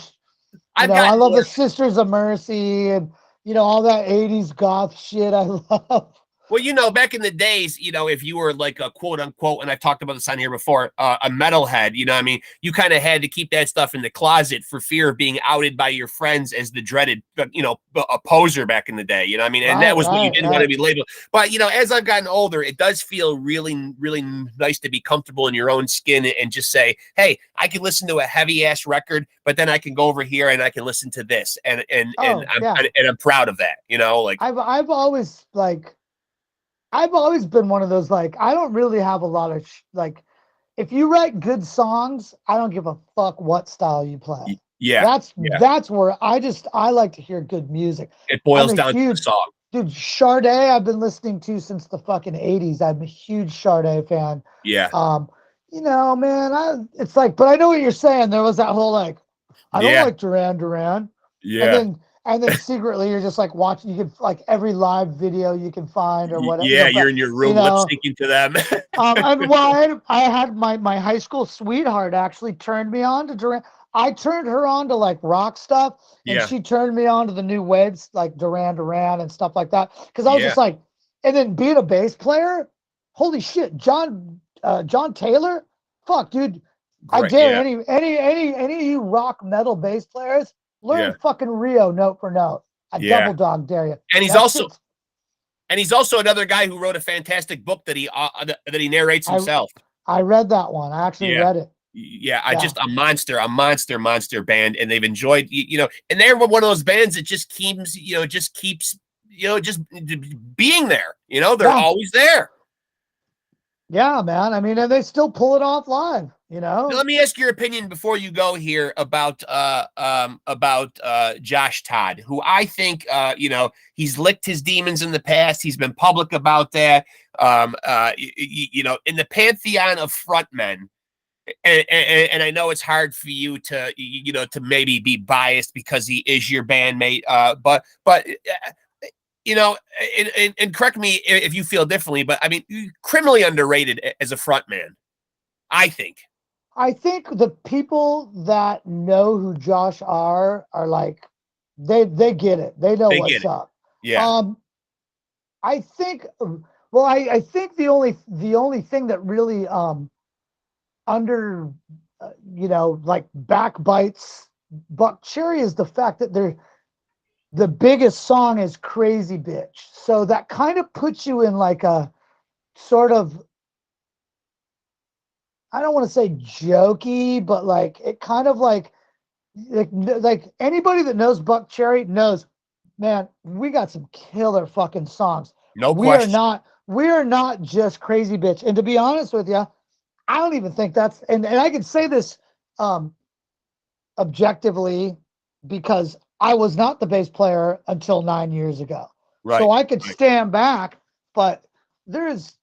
S2: I love the Sisters of Mercy and, you know, all that 80s goth shit I love.
S1: Well, you know, back in the days, you know, if you were like a quote unquote, and I've talked about this on here before, a metalhead, you know what I mean? You kind of had to keep that stuff in the closet for fear of being outed by your friends as the dreaded, you know, a poser back in the day, you know what I mean? And that was what you didn't want to be labeled. But, you know, as I've gotten older, it does feel really, really nice to be comfortable in your own skin and just say, hey, I can listen to a heavy ass record, but then I can go over here and I can listen to this. And I'm proud of that, you know, like
S2: I've always been one of those, like, I don't really have a lot of, like, if you write good songs, I don't give a fuck what style you play.
S1: Yeah.
S2: That's where I like to hear good music.
S1: It boils down to the song.
S2: Dude, Sade, I've been listening to since the fucking 80s. I'm a huge Sade fan.
S1: Yeah.
S2: You know, man, it's like, but I know what you're saying. There was that whole, like, I don't like Duran Duran.
S1: Yeah.
S2: And then secretly you're just like watching, you can like every live video you can find or whatever.
S1: Yeah, you're in your room lip syncing to them.
S2: And well, I had my high school sweetheart actually turned me on to Duran. I turned her on to like rock stuff, and she turned me on to the new waves like Duran Duran and stuff like that. Because I was just like, and then being a bass player, holy shit, John Taylor, fuck, dude. I dare any of you rock metal bass players. Learn fucking Rio note for note. I double dog dare you.
S1: And he's also another guy who wrote a fantastic book that he narrates himself.
S2: I read that one. I actually read it.
S1: Yeah, just a monster band, and they've enjoyed, you know, and they're one of those bands that just keeps just being there. You know, they're always there.
S2: Yeah, man. I mean, and they still pull it off live, you know.
S1: Now, let me ask your opinion before you go here about Josh Todd, who I think you know, he's licked his demons in the past. He's been public about that. You know, in the pantheon of frontmen, and I know it's hard for you to, you know, to maybe be biased because he is your bandmate, but you know, and correct me if you feel differently, but I mean, criminally underrated as a frontman, I think.
S2: I think the people that know who Josh are like, they get it. They know what's up.
S1: Yeah.
S2: I think, well, I think the only thing that really you know, like backbites BUCKCHERRY is the fact that the biggest song is Crazy Bitch. So that kind of puts you in like a sort of I don't want to say jokey, but like it kind of like anybody that knows BUCKCHERRY knows, man, we got some killer fucking songs.
S1: No
S2: We are
S1: question.
S2: not just crazy bitch. And to be honest with you, I don't even think that's and I can say this objectively because I was not the bass player until 9 years ago.
S1: Right.
S2: So I could
S1: Right.
S2: stand back, but there's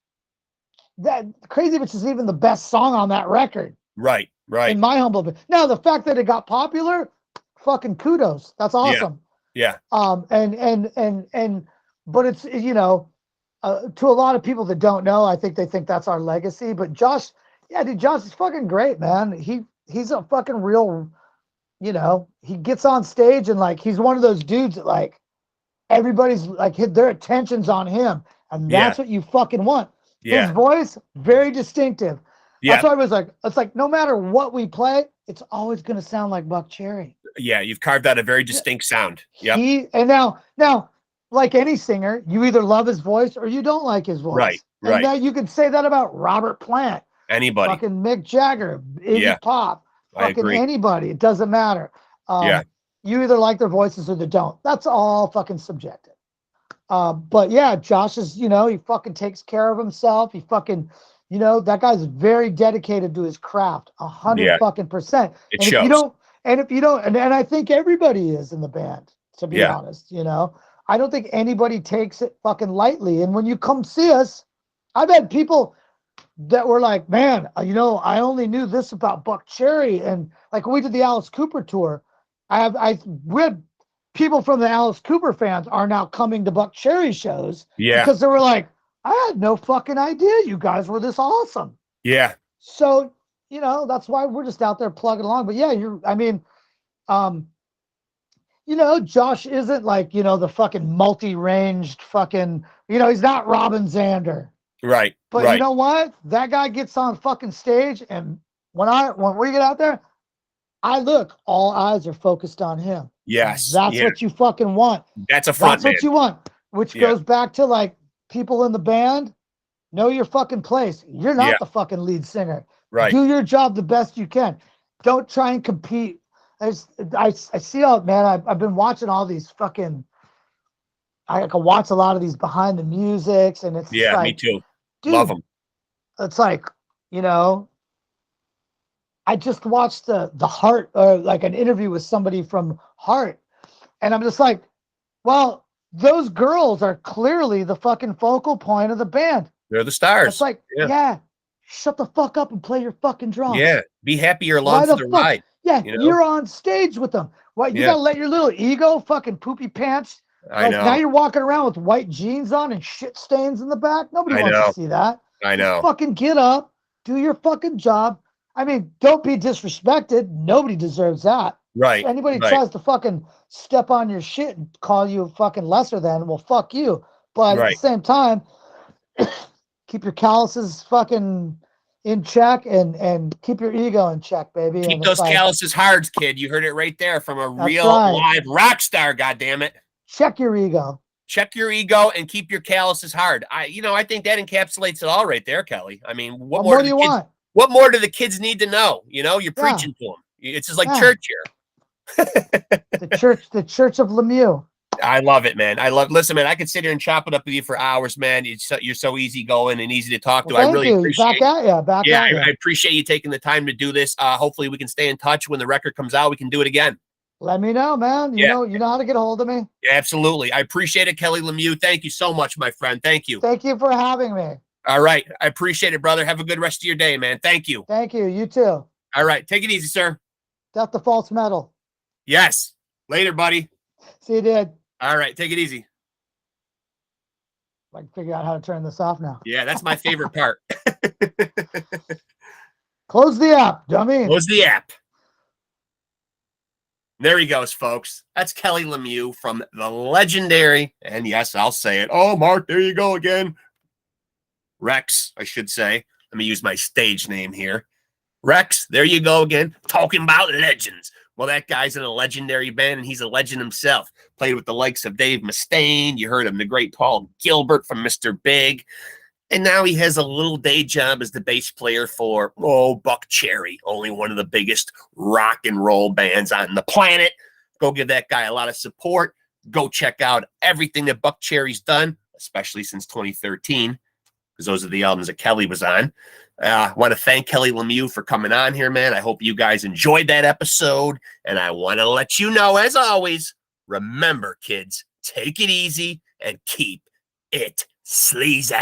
S2: that Crazy Bitch is even the best song on that record.
S1: Right. Right.
S2: In my humble opinion. Now the fact that it got popular, fucking kudos. That's awesome.
S1: Yeah.
S2: But it's to a lot of people that don't know, I think they think that's our legacy. But Josh, yeah, dude, Josh is fucking great, man. He's a fucking real, he gets on stage and like he's one of those dudes that like everybody's like their attention's on him, and that's what you fucking want. His voice, very distinctive. That's why I was like, it's like no matter what we play, it's always gonna sound like BUCKCHERRY.
S1: Yeah, you've carved out a very distinct sound. Yeah.
S2: And now, like any singer, you either love his voice or you don't like his voice.
S1: Right.
S2: And
S1: Right.
S2: now you can say that about Robert Plant,
S1: Anybody.
S2: fucking Mick Jagger, Iggy Pop,
S1: I
S2: fucking
S1: agree.
S2: anybody. It doesn't matter. You either like their voices or they don't. That's all fucking subjective. But yeah, Josh is, he fucking takes care of himself. He fucking, that guy's very dedicated to his craft, 100 fucking percent.
S1: It
S2: And
S1: shows.
S2: if you don't, and I think everybody is in the band, to be honest, I don't think anybody takes it fucking lightly. And when you come see us, I've had people that were like, man, I only knew this about BUCKCHERRY. And like when we did the Alice Cooper tour, we had people from the Alice Cooper fans are now coming to BUCKCHERRY shows because they were like, I had no fucking idea you guys were this awesome.
S1: Yeah.
S2: So, that's why we're just out there plugging along. But yeah, Josh isn't like, the fucking multi-ranged fucking, he's not Robin Zander.
S1: Right.
S2: But you know what? That guy gets on fucking stage, and when we get out there, all eyes are focused on him.
S1: Yes.
S2: That's what you fucking want.
S1: That's a front man.
S2: That's what you want, which goes back to like people in the band, know your fucking place. You're not the fucking lead singer.
S1: Right.
S2: Do your job the best you can. Don't try and compete. I see man, I've been watching all these fucking, I can watch a lot of these behind the musics, and it's like,
S1: me too.
S2: Dude,
S1: love them.
S2: It's like, I just watched the Heart, like an interview with somebody from Heart, and I'm just like, well, those girls are clearly the fucking focal point of the band.
S1: They're the stars.
S2: It's like, shut the fuck up and play your fucking drums.
S1: Yeah, be happy you're along for the ride.
S2: Yeah, you're on stage with them. What, you gotta let your little ego fucking poopy pants.
S1: I know.
S2: Now you're walking around with white jeans on and shit stains in the back. Nobody wants to see that.
S1: I know.
S2: Fucking get up, do your fucking job. I mean, don't be disrespected. Nobody deserves that.
S1: Right.
S2: If anybody tries to fucking step on your shit and call you fucking lesser than, well, fuck you. But at the same time, keep your calluses fucking in check and keep your ego in check, baby.
S1: Keep those calluses hard, kid. You heard it right there from a real live rock star, goddammit.
S2: Check your ego.
S1: Check your ego and keep your calluses hard. I think that encapsulates it all right there, Kelly. I mean, what more do you want? What more do the kids need to know? You're preaching to them. It's just like church here.
S2: the church of LeMIEUX.
S1: I love it, man. Listen, man, I could sit here and chop it up with you for hours, man. You're so easygoing and easy to talk to. I really appreciate it. I appreciate you taking the time to do this. Hopefully we can stay in touch. When the record comes out, we can do it again.
S2: Let me know, man. You know how to get a hold of me.
S1: Yeah, absolutely. I appreciate it, Kelly LeMIEUX. Thank you so much, my friend. Thank you.
S2: Thank you for having me.
S1: All right. I appreciate it, brother. Have a good rest of your day, man. Thank you.
S2: Thank you. You too.
S1: All right. Take it easy, sir.
S2: Death to false metal.
S1: Yes. Later, buddy.
S2: See you, dude.
S1: All right. Take it easy.
S2: I can figure out how to turn this off now.
S1: Yeah, that's my favorite part.
S2: Close the app, dummy.
S1: Close the app. There he goes, folks. That's Kelly LeMIEUX from the legendary, and yes, I'll say it. Oh, Mark, there you go again. Rex, I should say. Let me use my stage name here. Rex, there you go again. Talking about legends. Well, that guy's in a legendary band, and he's a legend himself. Played with the likes of Dave Mustaine. You heard him, the great Paul Gilbert from Mr. Big. And now he has a little day job as the bass player for, BUCKCHERRY, only one of the biggest rock and roll bands on the planet. Go give that guy a lot of support. Go check out everything that BUCKCHERRY's done, especially since 2013, because those are the albums that Kelly was on. I want to thank Kelly LeMIEUX for coming on here, man. I hope you guys enjoyed that episode. And I want to let you know, as always, remember, kids, take it easy and keep it sleazy.